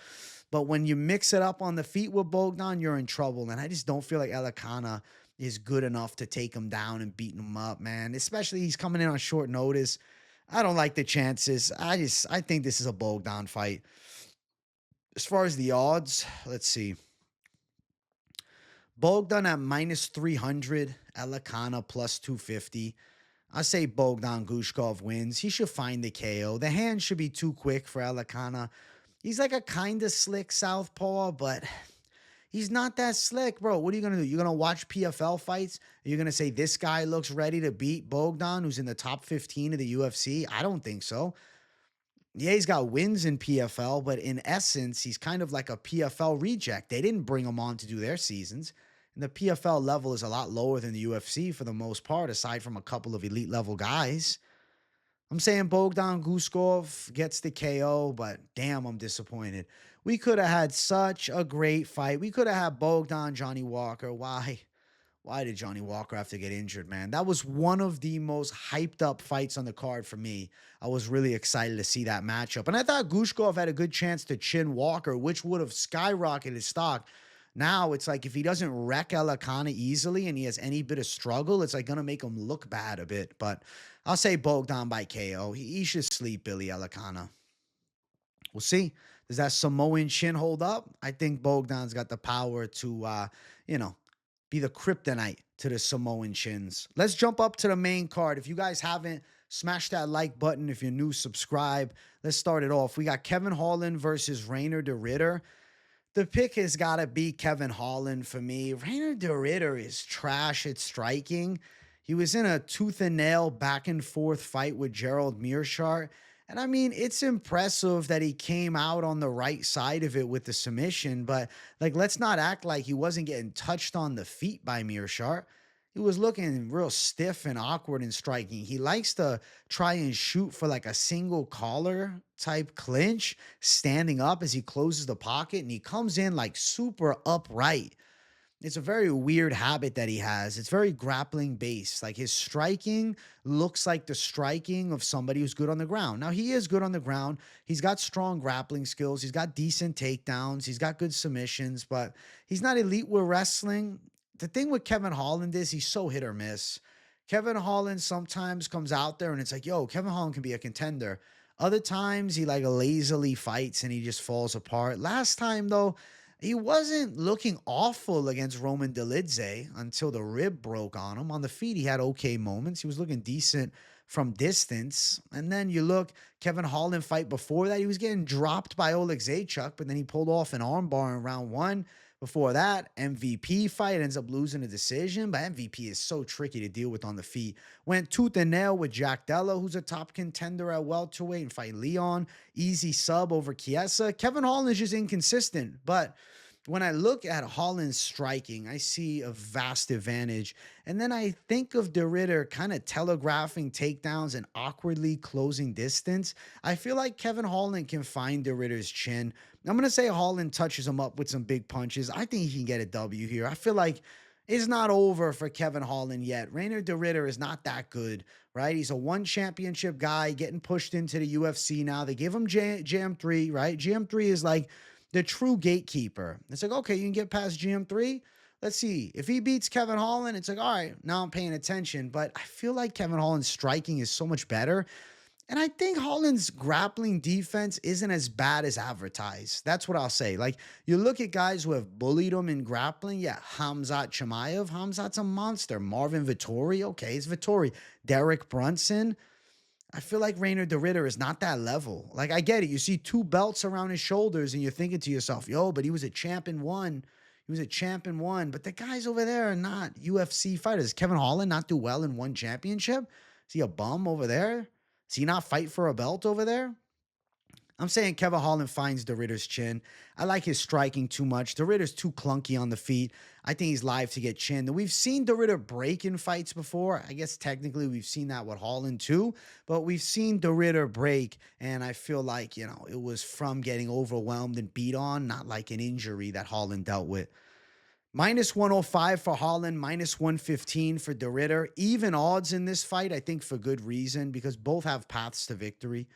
But when you mix it up on the feet with Bogdan, you're in trouble. And I just don't feel like Elikana is good enough to take him down and beating him up, man. Especially he's coming in on short notice. I don't like the chances. I think this is a Bogdan fight. As far as the odds, let's see. Bogdan at minus 300, Elikana plus 250. I say Bogdan Gushkov wins. He should find the KO. The hand should be too quick for Elikana. He's like a kind of slick southpaw, but he's not that slick, bro. What are you going to do? You're going to watch PFL fights? You're going to say this guy looks ready to beat Bogdan, who's in the top 15 of the UFC? I don't think so. Yeah, he's got wins in PFL, but in essence, he's kind of like a PFL reject. They didn't bring him on to do their seasons. And the PFL level is a lot lower than the UFC for the most part, aside from a couple of elite level guys. I'm saying Bogdan Gushkov gets the KO, but damn, I'm disappointed. We could have had such a great fight. We could have had Bogdan, Johnny Walker. Why? Why did Johnny Walker have to get injured, man? That was one of the most hyped up fights on the card for me. I was really excited to see that matchup. And I thought Gushkov had a good chance to chin Walker, which would have skyrocketed his stock. Now it's like if he doesn't wreck Alicana easily and he has any bit of struggle, it's like going to make him look bad a bit. But I'll say Bogdan by KO. He should sleep Billy Alicana. We'll see. Does that Samoan chin hold up? I think Bogdan's got the power to, you know, be the kryptonite to the Samoan chins. Let's jump up to the main card. If you guys haven't, smash that like button. If you're new, subscribe. Let's start it off. We got Kevin Holland versus Reinier de Ridder. The pick has got to be Kevin Holland for me. Reinier de Ridder is trash at striking. He was in a tooth and nail back and forth fight with Gerald Meerschaert. And I mean, it's impressive that he came out on the right side of it with the submission, but like, let's not act like he wasn't getting touched on the feet by Meerschaert. He was looking real stiff and awkward in striking. He likes to try and shoot for like a single collar type clinch, standing up as he closes the pocket, and he comes in like super upright. It's a very weird habit that he has. It's very grappling based. Like his striking looks like the striking of somebody who's good on the ground. Now, he is good on the ground. He's got strong grappling skills. He's got decent takedowns. He's got good submissions, but he's not elite with wrestling. The thing with Kevin Holland is he's so hit or miss. Kevin Holland sometimes comes out there and it's like, yo, Kevin Holland can be a contender. Other times he like lazily fights and he just falls apart. Last time, though, he wasn't looking awful against Roman Dolidze until the rib broke on him. On the feet, he had okay moments. He was looking decent from distance. And then you look, Kevin Holland fight before that, he was getting dropped by Oleg Zaychuk, but then he pulled off an armbar in round one. Before that, MVP fight, ends up losing a decision, but MVP is so tricky to deal with on the feet. Went tooth and nail with Jack Della, who's a top contender at welterweight, and fight Leon. Easy sub over Chiesa. Kevin Holland is just inconsistent, but when I look at Holland's striking, I see a vast advantage. And then I think of de Ridder kind of telegraphing takedowns and awkwardly closing distance. I feel like Kevin Holland can find de Ridder's chin. I'm going to say Holland touches him up with some big punches. I think he can get a W here. I feel like it's not over for Kevin Holland yet. Reinier de Ridder is not that good, right? He's a one championship guy getting pushed into the UFC now. They give him GM3, right? GM3 is like the true gatekeeper. It's like, okay, you can get past GM3. Let's see. If he beats Kevin Holland, it's like, all right, now I'm paying attention. But I feel like Kevin Holland's striking is so much better. And I think Holland's grappling defense isn't as bad as advertised. That's what I'll say. Like, you look at guys who have bullied him in grappling. Yeah, Khamzat Chimaev. Khamzat's a monster. Marvin Vettori. Okay, it's Vettori. Derek Brunson. I feel like Reinier de Ridder is not that level. Like, I get it. You see two belts around his shoulders and you're thinking to yourself, yo, but he was a champ in one. He was a champ in one. But the guys over there are not UFC fighters. Kevin Holland not do well in one championship? Is he a bum over there? Does he not fight for a belt over there? I'm saying Kevin Holland finds de Ridder's chin. I like his striking too much. De Ridder's too clunky on the feet. I think he's live to get chinned. And we've seen de Ridder break in fights before. I guess technically we've seen that with Holland too. But we've seen de Ridder break. And I feel like, you know, it was from getting overwhelmed and beat on, not like an injury that Holland dealt with. Minus 105 for Holland, minus 115 for de Ridder. Even odds in this fight, I think for good reason, because both have paths to victory.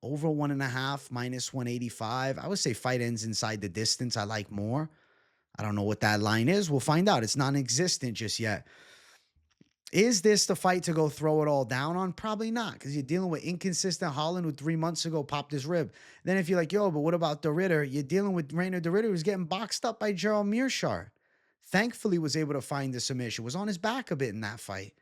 Over 1.5, minus 185. I would say fight ends inside the distance. I like more. I don't know what that line is. We'll find out. It's non-existent just yet. Is this the fight to go throw it all down on? Probably not, because you're dealing with inconsistent Holland who 3 months ago popped his rib. Then if you're like, yo, but what about de Ridder? You're dealing with Reinier de Ridder who's getting boxed up by Gerald Meerschaert. Thankfully was able to find the submission. Was on his back a bit in that fight.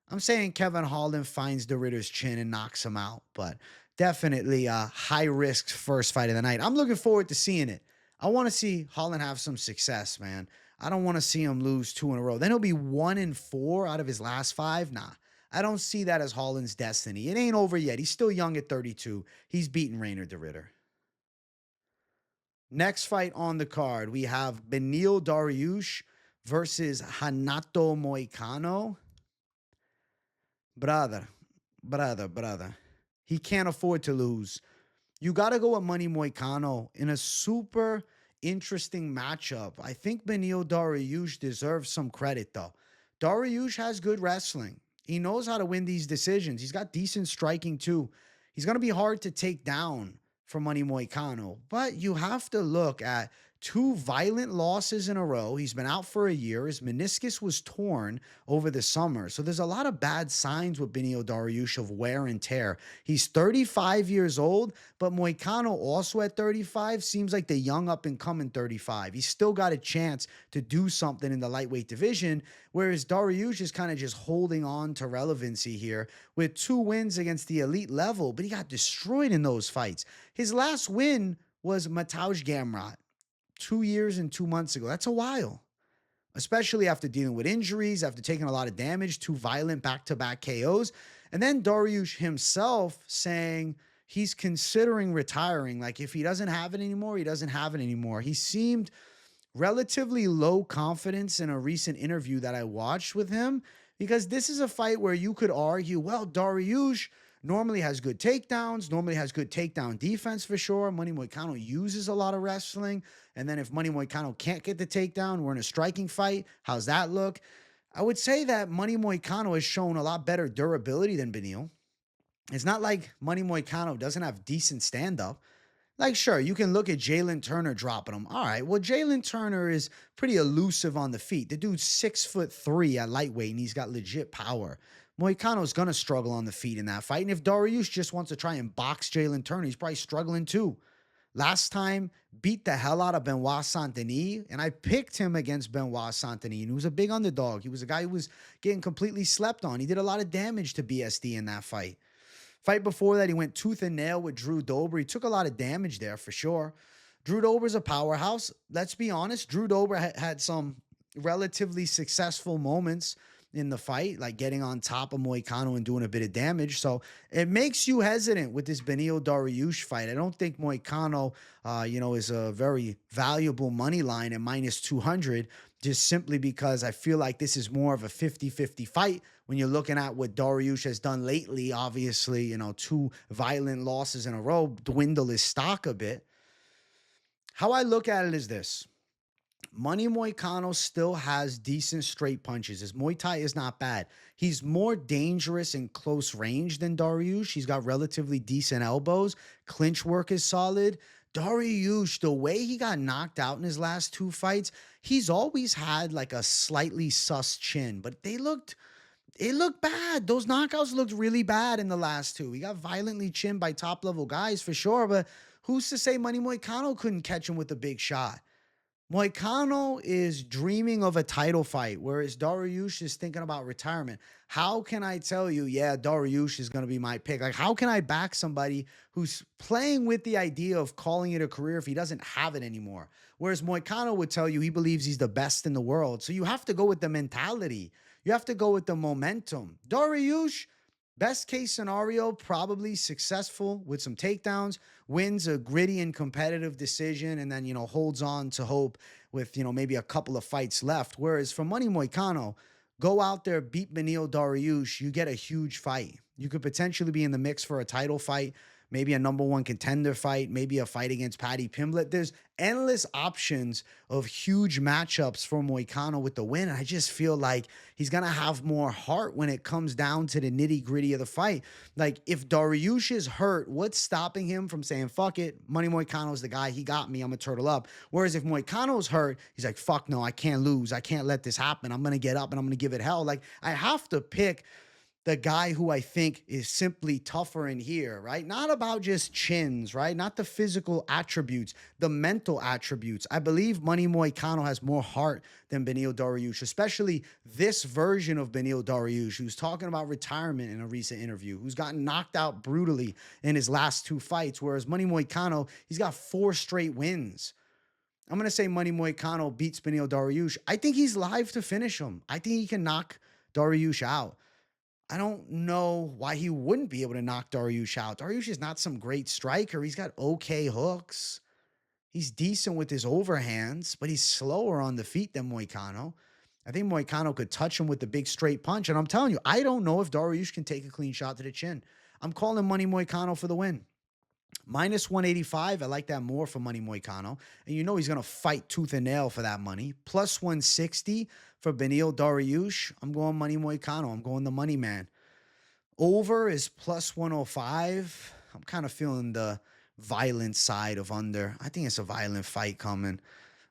I'm saying Kevin Holland finds de Ridder's chin and knocks him out, but definitely a high-risk first fight of the night. I'm looking forward to seeing it. I want to see Holland have some success, man. I don't want to see him lose 2 in a row. Then he'll be 1-4 out of his last 5. Nah, I don't see that as Holland's destiny. It ain't over yet. He's still young at 32. He's beaten Reinier de Ridder. Next fight on the card, we have Beneil Dariush versus Renato Moicano. Brother. He can't afford to lose. You got to go with Money Moicano in a super interesting matchup. I think Beneil Dariush deserves some credit, though. Dariush has good wrestling. He knows how to win these decisions. He's got decent striking too. He's going to be hard to take down for Money Moicano, but you have to look at two violent losses in a row. He's been out for a year. His meniscus was torn over the summer. So there's a lot of bad signs with Benio Dariush of wear and tear. He's 35 years old, but Moicano also at 35 seems like the young up and coming 35. He's still got a chance to do something in the lightweight division, whereas Dariush is kind of just holding on to relevancy here with 2 wins against the elite level, but he got destroyed in those fights. His last win was Mateusz Gamrot 2 years and 2 months ago. That's a while, especially after dealing with injuries, after taking a lot of damage, 2 violent back-to-back KOs. And then Dariush himself saying he's considering retiring. Like, if he doesn't have it anymore, he doesn't have it anymore. He seemed relatively low confidence in a recent interview that I watched with him, because this is a fight where you could argue, well, Dariush normally has good takedowns, normally has good takedown defense for sure. Money Moicano uses a lot of wrestling. And then if Money Moicano can't get the takedown, we're in a striking fight. How's that look? I would say that Money Moicano has shown a lot better durability than Beneil. It's not like Money Moicano doesn't have decent stand-up. Like, sure, you can look at Jalen Turner dropping him. All right, well, Jalen Turner is pretty elusive on the feet. The dude's 6'3" at lightweight, and he's got legit power. Moicano's going to struggle on the feet in that fight. And if Dariush just wants to try and box Jalen Turner, he's probably struggling too. Last time, beat the hell out of Benoit Saint-Denis, and I picked him against Benoit Saint-Denis, and he was a big underdog. He was a guy who was getting completely slept on. He did a lot of damage to BSD in that fight. Fight before that, he went tooth and nail with Drew Dober. He took a lot of damage there for sure. Drew Dober's a powerhouse. Let's be honest. Drew Dober had some relatively successful moments in the fight, like getting on top of Moicano and doing a bit of damage. So it makes you hesitant with this Benio Dariush fight. I don't think Moicano, is a very valuable money line at minus 200, just simply because I feel like this is more of a 50-50 fight. When you're looking at what Dariush has done lately, obviously, 2 violent losses in a row dwindle his stock a bit. How I look at it is this. Money Moicano still has decent straight punches. His Muay Thai is not bad. He's more dangerous in close range than Dariush. He's got relatively decent elbows. Clinch work is solid. Dariush, the way he got knocked out in his last 2 fights, he's always had like a slightly sus chin, but it looked bad. Those knockouts looked really bad in the last 2. He got violently chinned by top-level guys for sure, but who's to say Money Moicano couldn't catch him with a big shot? Moicano is dreaming of a title fight, whereas Dariush is thinking about retirement. How can I tell you, yeah, Dariush is going to be my pick? Like, how can I back somebody who's playing with the idea of calling it a career if he doesn't have it anymore? Whereas Moicano would tell you he believes he's the best in the world. So you have to go with the mentality. You have to go with the momentum. Dariush, best case scenario, probably successful with some takedowns, wins a gritty and competitive decision, and then, holds on to hope with, maybe a couple of fights left. Whereas for Money Moicano, go out there, beat Benil Dariush, you get a huge fight. You could potentially be in the mix for a title fight, maybe a number 1 contender fight, maybe a fight against Paddy Pimblett. There's endless options of huge matchups for Moicano with the win. And I just feel like he's going to have more heart when it comes down to the nitty gritty of the fight. Like, if Dariush is hurt, what's stopping him from saying, fuck it, Money Moicano's the guy, he got me, I'm going to turtle up. Whereas if Moicano's hurt, he's like, fuck no, I can't lose. I can't let this happen. I'm going to get up and I'm going to give it hell. Like, I have to pick the guy who I think is simply tougher in here, right? Not about just chins, right? Not the physical attributes, the mental attributes. I believe Money Moicano has more heart than Benil Dariush, especially this version of Benil Dariush, who's talking about retirement in a recent interview, who's gotten knocked out brutally in his last 2 fights, whereas Money Moicano, he's got 4 straight wins. I'm going to say Money Moicano beats Benil Dariush. I think he's live to finish him. I think he can knock Dariush out. I don't know why he wouldn't be able to knock Dariush out. Dariush is not some great striker. He's got okay hooks. He's decent with his overhands, but he's slower on the feet than Moicano. I think Moicano could touch him with the big straight punch. And I'm telling you, I don't know if Dariush can take a clean shot to the chin. I'm calling Money Moicano for the win. Minus 185, I like that more for money Moicano. And you know he's going to fight tooth and nail for that money. Plus 160 for Beneil Dariush. I'm going money Moicano. I'm going the money man. Over is plus 105. I'm kind of feeling the violent side of under. I think it's a violent fight coming.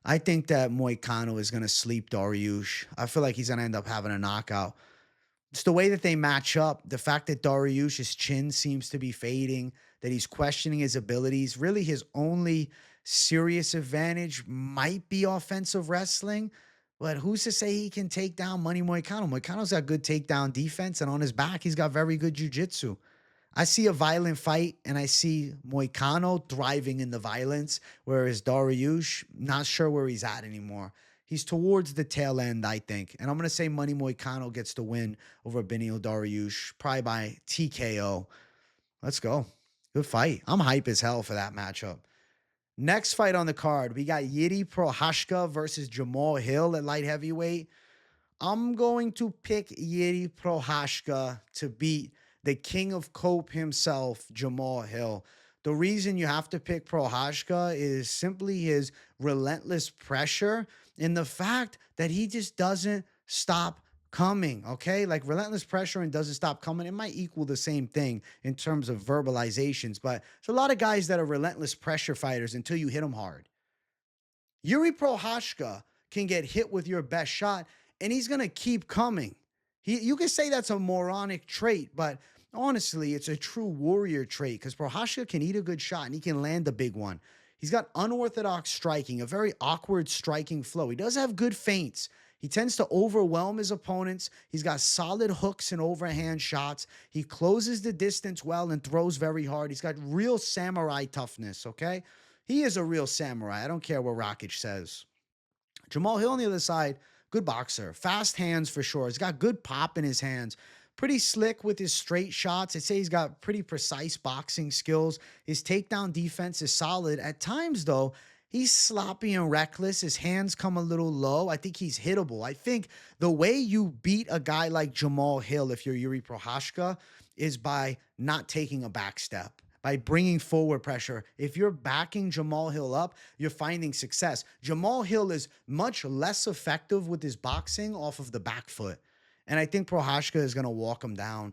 I think that Moicano is going to sleep Dariush. I feel like he's going to end up having a knockout. It's the way that they match up. The fact that Dariush's chin seems to be fading, that he's questioning his abilities. Really, his only serious advantage might be offensive wrestling. But who's to say he can take down Money Moicano? Moicano's got good takedown defense, and on his back, he's got very good jiu-jitsu. I see a violent fight, and I see Moicano thriving in the violence, whereas Dariush, not sure where he's at anymore. He's towards the tail end, I think. And I'm going to say Money Moicano gets the win over Beneil Dariush, probably by TKO. Let's go. Good fight. I'm hype as hell for that matchup. Next fight on the card, we got Jiří Procházka versus Jamal Hill at light heavyweight. I'm going to pick Jiří Procházka to beat the king of cope himself, Jamal Hill. The reason you have to pick Procházka is simply his relentless pressure and the fact that he just doesn't stop coming, okay? Like relentless pressure and doesn't stop coming. It might equal the same thing in terms of verbalizations, but there's a lot of guys that are relentless pressure fighters until you hit them hard. Jiří Procházka can get hit with your best shot and he's going to keep coming. You can say that's a moronic trait, but honestly, it's a true warrior trait because Procházka can eat a good shot and he can land a big one. He's got unorthodox striking, a very awkward striking flow. He does have good feints. He tends to overwhelm his opponents. He's got solid hooks and overhand shots. He closes the distance well and throws very hard. He's got real samurai toughness, okay? He is a real samurai. I don't care what Rakic says. Jamal Hill on the other side, good boxer. Fast hands for sure. He's got good pop in his hands. Pretty slick with his straight shots. I'd say he's got pretty precise boxing skills. His takedown defense is solid. At times, though, he's sloppy and reckless. His hands come a little low. I think he's hittable. I think the way you beat a guy like Jamal Hill, if you're Jiří Procházka, is by not taking a back step, by bringing forward pressure. If you're backing Jamal Hill up, you're finding success. Jamal Hill is much less effective with his boxing off of the back foot. And I think Procházka is going to walk him down.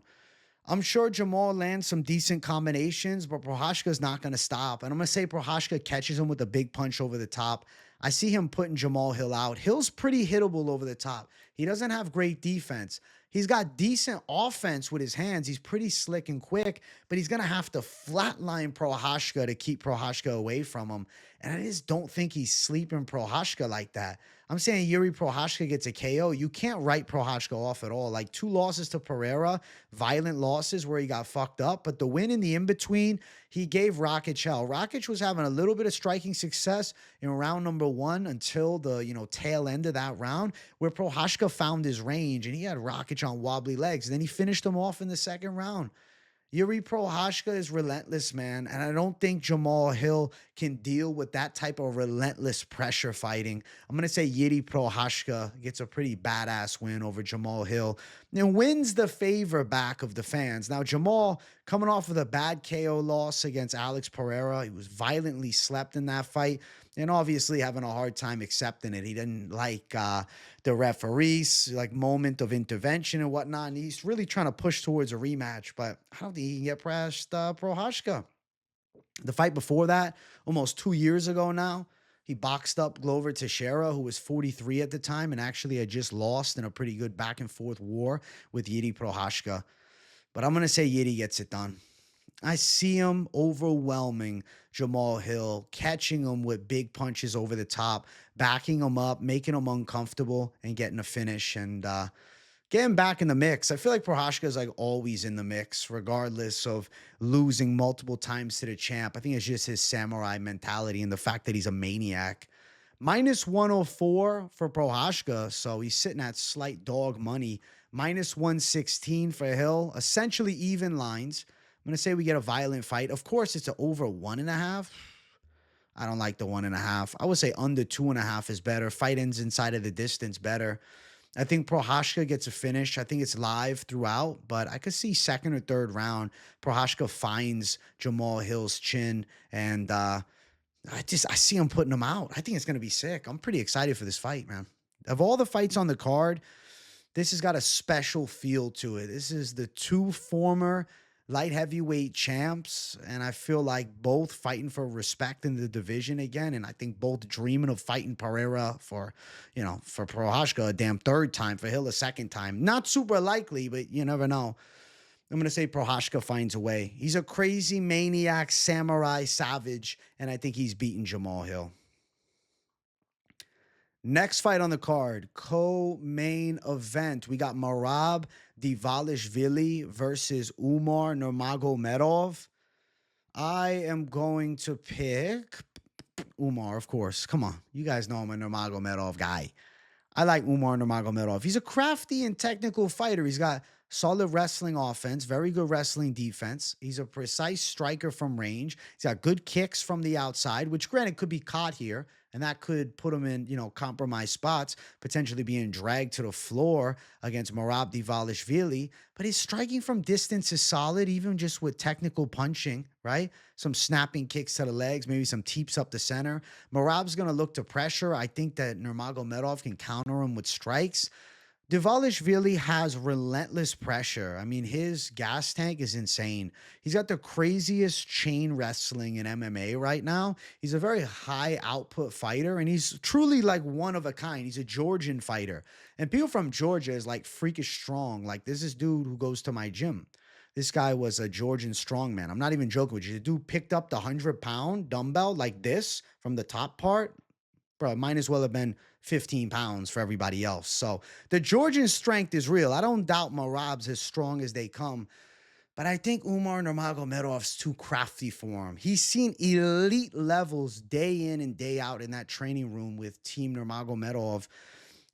I'm sure Jamal lands some decent combinations, but Procházka is not going to stop. And I'm going to say Procházka catches him with a big punch over the top. I see him putting Jamal Hill out. Hill's pretty hittable over the top. He doesn't have great defense. He's got decent offense with his hands. He's pretty slick and quick, but he's going to have to flatline Procházka to keep Procházka away from him. And I just don't think he's sleeping Procházka like that. I'm saying Jiří Procházka gets a KO. You can't write Procházka off at all. Like 2 losses to Ferreira, violent losses where he got fucked up. But the win in the in-between, he gave Rakic hell. Rakic was having a little bit of striking success in round number 1 until the tail end of that round where Procházka found his range and he had Rakic on wobbly legs. And then he finished him off in the second round. Jiří Procházka is relentless, man, and I don't think Jamal Hill can deal with that type of relentless pressure fighting. I'm going to say Jiří Procházka gets a pretty badass win over Jamal Hill and wins the favor back of the fans. Now, Jamal, coming off of a bad KO loss against Alex Pereira, he was violently slept in that fight and obviously having a hard time accepting it. He didn't like the referee's moment of intervention and whatnot. And he's really trying to push towards a rematch, but I don't think he can get past Procházka. The fight before that, almost 2 years ago now, he boxed up Glover Teixeira, who was 43 at the time and actually had just lost in a pretty good back and forth war with Jiří Procházka. But I'm going to say Jiří gets it done. I see him overwhelming Jamal Hill, catching him with big punches over the top, backing him up, making him uncomfortable, and getting a finish and getting back in the mix. I feel like Procházka is always in the mix, regardless of losing multiple times to the champ. I think it's just his samurai mentality and the fact that he's a maniac. Minus 104 for Procházka, so he's sitting at slight dog money. Minus 116 for Hill, essentially even lines. I'm going to say we get a violent fight. Of course, it's over 1.5. I don't like the 1.5. I would say under 2.5 is better. Fight ends inside of the distance better. I think Prohashka gets a finish. I think it's live throughout, but I could see second or third round. Prohashka finds Jamal Hill's chin, and I see him putting him out. I think it's gonna be sick. I'm pretty excited for this fight, man. Of all the fights on the card, this has got a special feel to it. This is the two former light heavyweight champs, and I feel like both fighting for respect in the division again. And I think both dreaming of fighting Ferreira for, for Prohashka a damn third time, for Hill a second time. Not super likely, but you never know. I'm going to say Prohashka finds a way. He's a crazy maniac, samurai, savage, and I think he's beating Jamal Hill. Next fight on the card, co-main event. We got Merab Dvalishvili versus Umar Nurmagomedov. I am going to pick Umar, of course. Come on. You guys know I'm a Nurmagomedov guy. I like Umar Nurmagomedov. He's a crafty and technical fighter. He's got solid wrestling offense, very good wrestling defense. He's a precise striker from range. He's got good kicks from the outside, which granted could be caught here, and that could put him in, compromised spots, potentially being dragged to the floor against Merab Dvalishvili. But his striking from distance is solid, even just with technical punching, right? Some snapping kicks to the legs, maybe some teeps up the center. Merab's going to look to pressure. I think that Nurmagomedov can counter him with strikes. Dvalishvili has relentless pressure. I mean, his gas tank is insane. He's got the craziest chain wrestling in MMA right now. He's a very high output fighter, and he's truly like one of a kind. He's a Georgian fighter. And people from Georgia is like freakish strong. Like, there's this dude who goes to my gym. This guy was a Georgian strongman. I'm not even joking with you. The dude picked up the 100-pound dumbbell like this from the top part. Bro, it might as well have been 15 pounds for everybody else. So the Georgian strength is real. I don't doubt Merab's as strong as they come, but I think Umar Nurmagomedov's too crafty for him. He's seen elite levels day in and day out in that training room with Team Nurmagomedov,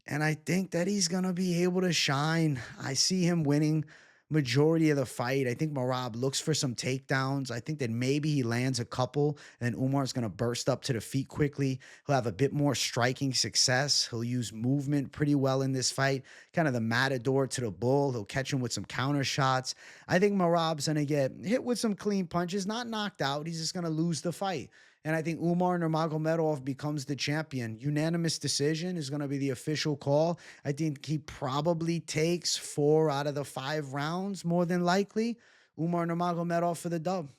and I think that he's going to be able to shine. I see him winning majority of the fight. I think Merab looks for some takedowns. I think that maybe he lands a couple, and then Umar's going to burst up to the feet quickly. He'll have a bit more striking success. He'll use movement pretty well in this fight, kind of the matador to the bull. He'll catch him with some counter shots. I think Merab's going to get hit with some clean punches, not knocked out. He's just going to lose the fight. And I think Umar Nurmagomedov becomes the champion. Unanimous decision is going to be the official call. I think he probably takes 4 out of the 5 rounds, more than likely. Umar Nurmagomedov for the dub.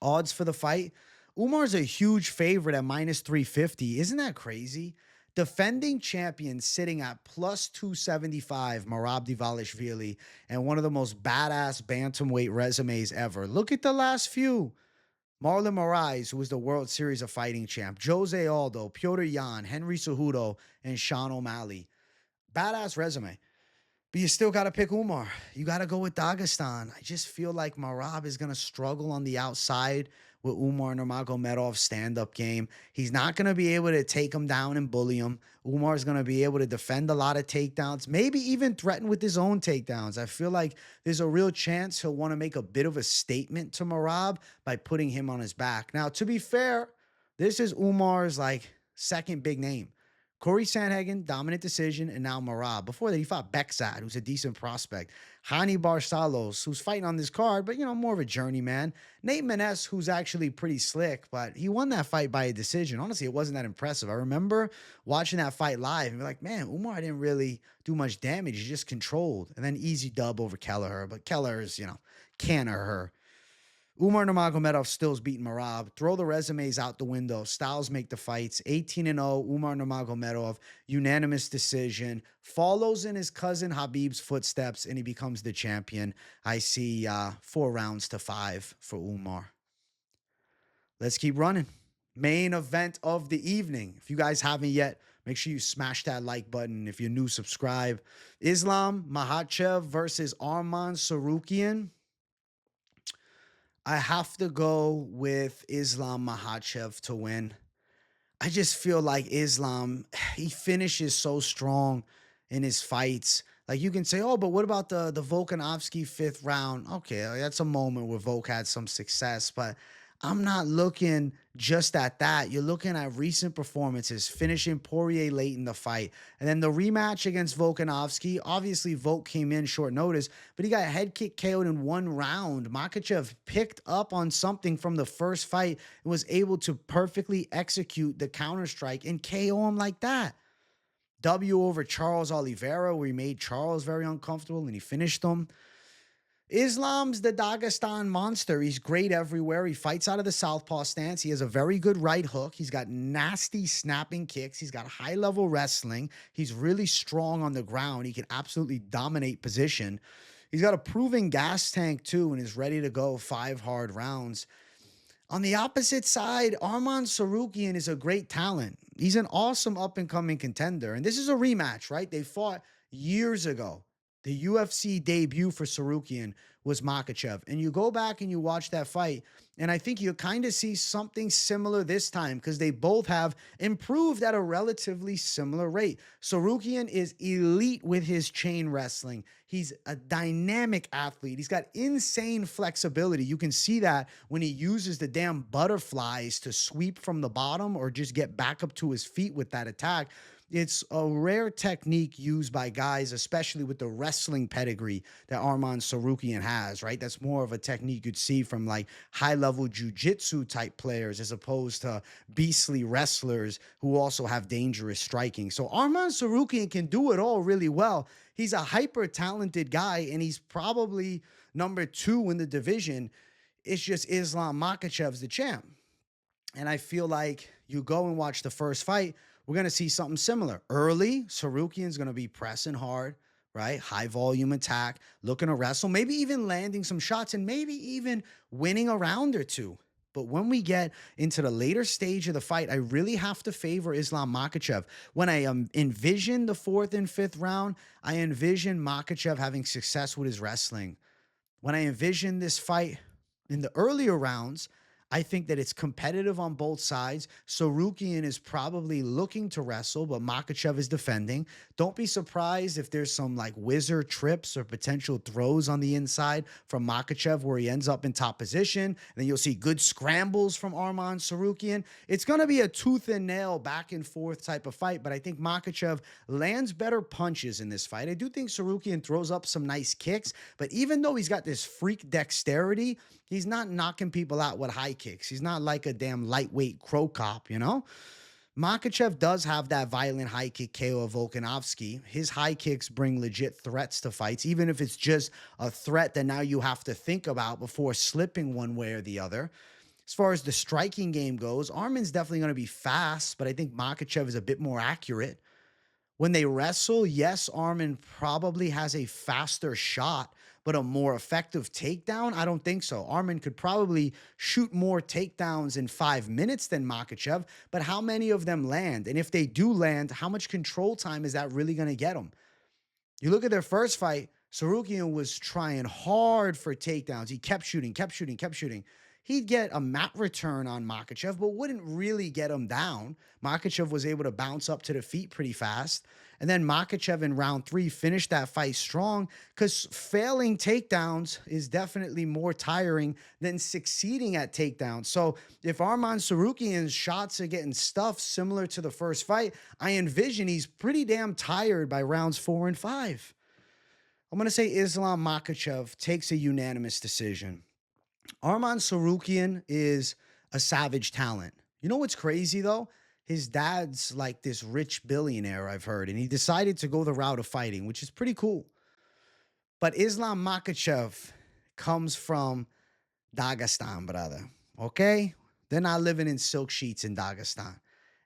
Odds for the fight. Umar's a huge favorite at minus 350. Isn't that crazy? Defending champion sitting at plus 275, Merab Dvalishvili, and one of the most badass bantamweight resumes ever. Look at the last few. Marlon Moraes, who was the World Series of Fighting champ, Jose Aldo, Piotr Jan, Henry Cejudo, and Sean O'Malley. Badass resume. But you still got to pick Umar. You got to go with Dagestan. I just feel like Merab is going to struggle on the outside with Umar Nurmagomedov's stand-up game. He's not going to be able to take him down and bully him. Umar is going to be able to defend a lot of takedowns, maybe even threaten with his own takedowns. I feel like there's a real chance he'll want to make a bit of a statement to Merab by putting him on his back. Now, to be fair, this is Umar's second big name. Corey Sandhagen, dominant decision, and now Merab. Before that, he fought Bekzad, who's a decent prospect. Hani Barcelos, who's fighting on this card, but, more of a journeyman. Nate Maness, who's actually pretty slick, but he won that fight by a decision. Honestly, it wasn't that impressive. I remember watching that fight live and be like, man, Umar didn't really do much damage. He just controlled. And then easy dub over Kelleher, but Kelleher's, can or her. Umar Nurmagomedov still's beating Merab. Throw the resumes out the window. Styles make the fights. 18-0, Umar Nurmagomedov. Unanimous decision. Follows in his cousin Habib's footsteps, and he becomes the champion. I see 4 rounds to 5 for Umar. Let's keep running. Main event of the evening. If you guys haven't yet, make sure you smash that like button. If you're new, subscribe. Islam Makhachev versus Arman Tsarukyan. I have to go with Islam Makhachev to win. I just feel like Islam, he finishes so strong in his fights. Like, you can say, oh, but what about the Volkanovski 5th round? Okay, that's a moment where Volk had some success, but I'm not looking just at that. You're looking at recent performances, finishing Poirier late in the fight. And then the rematch against Volkanovski. Obviously, Volk came in short notice, but he got head kick KO'd in 1 round. Makhachev picked up on something from the first fight and was able to perfectly execute the counter strike and KO him like that. W over Charles Oliveira, where he made Charles very uncomfortable and he finished him. Islam's the Dagestan monster. He's great everywhere. He fights out of the southpaw stance. He has a very good right hook. He's got nasty snapping kicks. He's got high-level wrestling. He's really strong on the ground. He can absolutely dominate position. He's got a proven gas tank, too, and is ready to go 5 hard rounds. On the opposite side, Arman Tsarukyan is a great talent. He's an awesome up-and-coming contender. And this is a rematch, right? They fought years ago. The UFC debut for Tsarukyan was Makhachev. And you go back and you watch that fight, and I think you kind of see something similar this time because they both have improved at a relatively similar rate. Tsarukyan is elite with his chain wrestling. He's a dynamic athlete. He's got insane flexibility. You can see that when he uses the damn butterflies to sweep from the bottom or just get back up to his feet with that attack. It's a rare technique used by guys, especially with the wrestling pedigree that Arman Tsarukyan has, right? That's more of a technique you'd see from like high-level jiu-jitsu type players as opposed to beastly wrestlers who also have dangerous striking. So Arman Tsarukyan can do it all really well. He's a hyper-talented guy, and he's probably number 2 in the division. It's just Islam Makhachev's the champ. And I feel like you go and watch the first fight, we're going to see something similar. Early, Tsarukyan's going to be pressing hard, right? High volume attack, looking to wrestle, maybe even landing some shots and maybe even winning a round or two. But when we get into the later stage of the fight, I really have to favor Islam Makhachev. When I envision the 4th and 5th round, I envision Makhachev having success with his wrestling. When I envision this fight in the earlier rounds, I think that it's competitive on both sides. Tsarukyan is probably looking to wrestle, but Makhachev is defending. Don't be surprised if there's some like wizard trips or potential throws on the inside from Makhachev where he ends up in top position. And then you'll see good scrambles from Arman Tsarukyan. It's going to be a tooth and nail back and forth type of fight, but I think Makhachev lands better punches in this fight. I do think Tsarukyan throws up some nice kicks, but even though he's got this freak dexterity, he's not knocking people out with high kicks. He's not like a damn lightweight crow cop, you know? Makhachev does have that violent high kick KO of Volkanovski. His high kicks bring legit threats to fights, even if it's just a threat that now you have to think about before slipping one way or the other. As far as the striking game goes, Arman's definitely going to be fast, but I think Makhachev is a bit more accurate. When they wrestle, yes, Arman probably has a faster shot, but a more effective takedown? I don't think so. Arman could probably shoot more takedowns in 5 minutes than Makhachev, but how many of them land? And if they do land, how much control time is that really going to get them? You look at their first fight, Tsarukyan was trying hard for takedowns. He kept shooting, kept shooting, kept shooting. He'd get a mat return on Makhachev, but wouldn't really get him down. Makhachev was able to bounce up to the feet pretty fast. And then Makhachev in round 3 finished that fight strong because failing takedowns is definitely more tiring than succeeding at takedowns. So if Arman Tsarukyan's shots are getting stuffed similar to the first fight, I envision he's pretty damn tired by rounds 4 and 5. I'm going to say Islam Makhachev takes a unanimous decision. Arman Tsarukyan is a savage talent. You know what's crazy, though? His dad's like this rich billionaire, I've heard, and he decided to go the route of fighting, which is pretty cool. But Islam Makhachev comes from Dagestan, brother, okay? They're not living in silk sheets in Dagestan.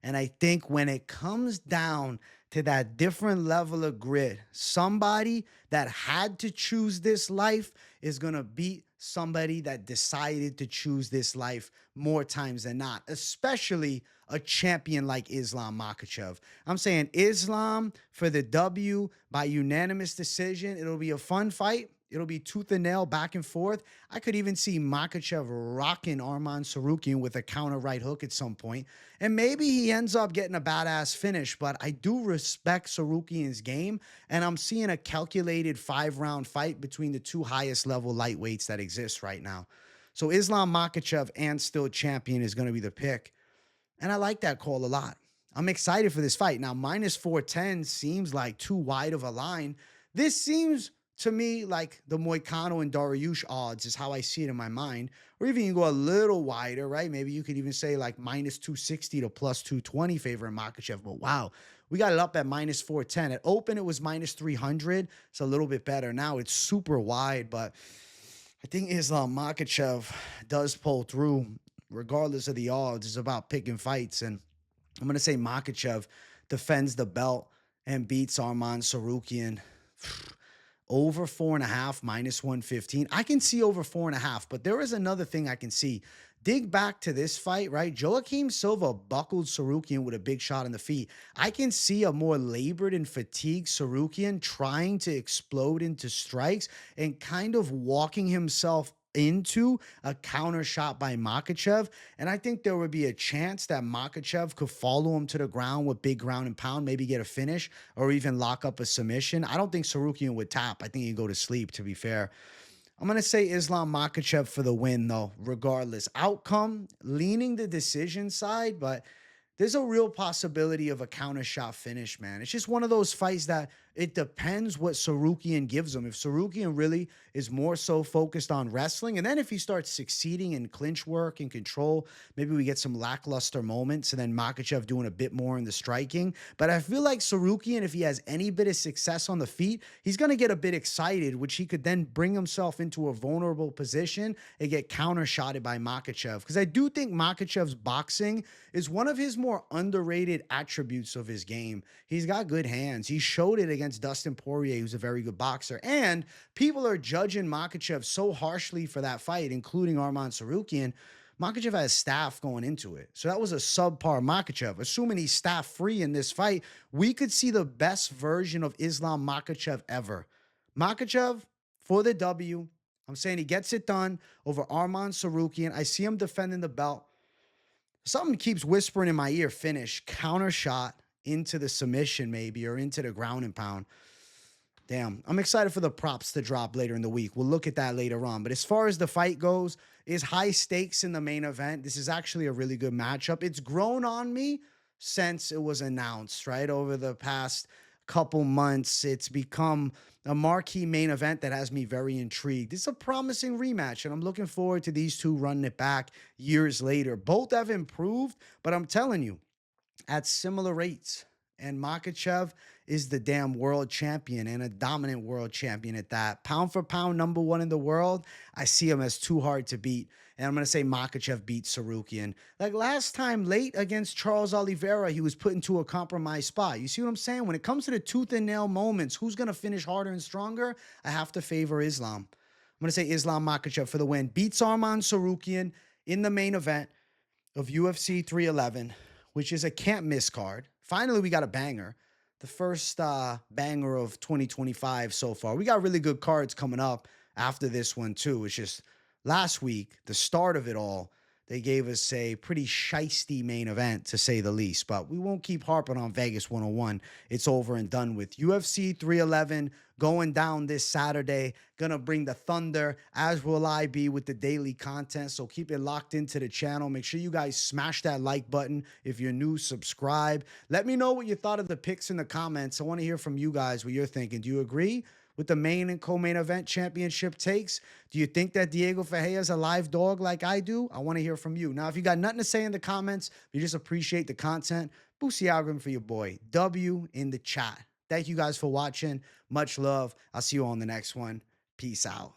And I think when it comes down to that different level of grit, somebody that had to choose this life is going to beat somebody that decided to choose this life more times than not, especially a champion like Islam Makhachev. I'm saying Islam for the W by unanimous decision. It'll be a fun fight. It'll be tooth and nail, back and forth. I could even see Makhachev rocking Arman Tsarukyan with a counter right hook at some point. And maybe he ends up getting a badass finish, but I do respect Tsarukyan's game, and I'm seeing a calculated 5-round fight between the two highest level lightweights that exist right now. So Islam Makhachev and still champion is going to be the pick. And I like that call a lot. I'm excited for this fight. Now, minus 410 seems like too wide of a line. This seems to me like the Moicano and Dariush odds is how I see it in my mind. Or even you can go a little wider, right? Maybe you could even say like minus 260 to plus 220 favoring Makhachev. But wow, we got it up at minus 410. At open, it was minus 300. It's a little bit better. Now it's super wide, but I think Islam Makhachev does pull through regardless of the odds. It's about picking fights. And I'm going to say Makhachev defends the belt and beats Arman Tsarukyan. Over 4.5, minus 115. I can see over 4.5, but there is another thing I can see. Dig back to this fight, right? Joaquim Silva buckled Tsarukyan with a big shot in the feet. I can see a more labored and fatigued Tsarukyan trying to explode into strikes and kind of walking himself into a counter shot by Makhachev. And I think there would be a chance that Makhachev could follow him to the ground with big ground and pound, maybe get a finish or even lock up a submission. I don't think Tsarukyan would tap. I think he'd go to sleep, to be fair. I'm going to say Islam Makhachev for the win, though, regardless. Outcome, leaning the decision side, but there's a real possibility of a counter shot finish, man. It's just one of those fights that it depends what Tsarukyan gives him. If Tsarukyan really is more so focused on wrestling, and then if he starts succeeding in clinch work and control, maybe we get some lackluster moments, and then Makhachev doing a bit more in the striking. But I feel like Tsarukyan, if he has any bit of success on the feet, he's going to get a bit excited, which he could then bring himself into a vulnerable position and get counter-shotted by Makhachev. Because I do think Makhachev's boxing is one of his more underrated attributes of his game. He's got good hands. He showed it against Dustin Poirier, who's a very good boxer. And people are judging Makhachev so harshly for that fight, including Arman Tsarukyan. Makhachev has staff going into it. So that was a subpar Makhachev. Assuming he's staff free in this fight, we could see the best version of Islam Makhachev ever. Makhachev for the W. I'm saying he gets it done over Arman Tsarukyan. I see him defending the belt. Something keeps whispering in my ear, finish, counter shot into the submission maybe, or into the ground and pound. Damn, I'm excited for the props to drop later in the week. We'll look at that later on. But as far as the fight goes, is high stakes in the main event. This is actually a really good matchup. It's grown on me since it was announced, right? Over the past couple months, it's become a marquee main event that has me very intrigued. It's a promising rematch, and I'm looking forward to these two running it back years later. Both have improved, but I'm telling you, at similar rates. And Makhachev is the damn world champion, and a dominant world champion at that. Pound for pound, number one in the world. I see him as too hard to beat. And I'm going to say Makhachev beats Tsarukyan. Like last time, late against Charles Oliveira, he was put into a compromised spot. You see what I'm saying? When it comes to the tooth and nail moments, who's going to finish harder and stronger? I have to favor Islam. I'm going to say Islam Makhachev for the win. Beats Arman Tsarukyan in the main event of UFC 311, which is a can't miss card. Finally, we got a banger. The first banger of 2025 so far. We got really good cards coming up after this one, too. It's just last week, the start of it all, they gave us a pretty shisty main event, to say the least. But we won't keep harping on Vegas 101. It's over and done with. UFC 311 going down this Saturday. Gonna bring the thunder, as will I be with the daily content. So keep it locked into the channel. Make sure you guys smash that like button. If you're new, subscribe. Let me know what you thought of the picks in the comments. I want to hear from you guys what you're thinking. Do you agree with the main and co-main event championship takes? Do you think that Diego Ferreira is a live dog like I do? I want to hear from you. Now, if you got nothing to say in the comments, if you just appreciate the content, boost the algorithm for your boy. W in the chat. Thank you guys for watching. Much love. I'll see you on the next one. Peace out.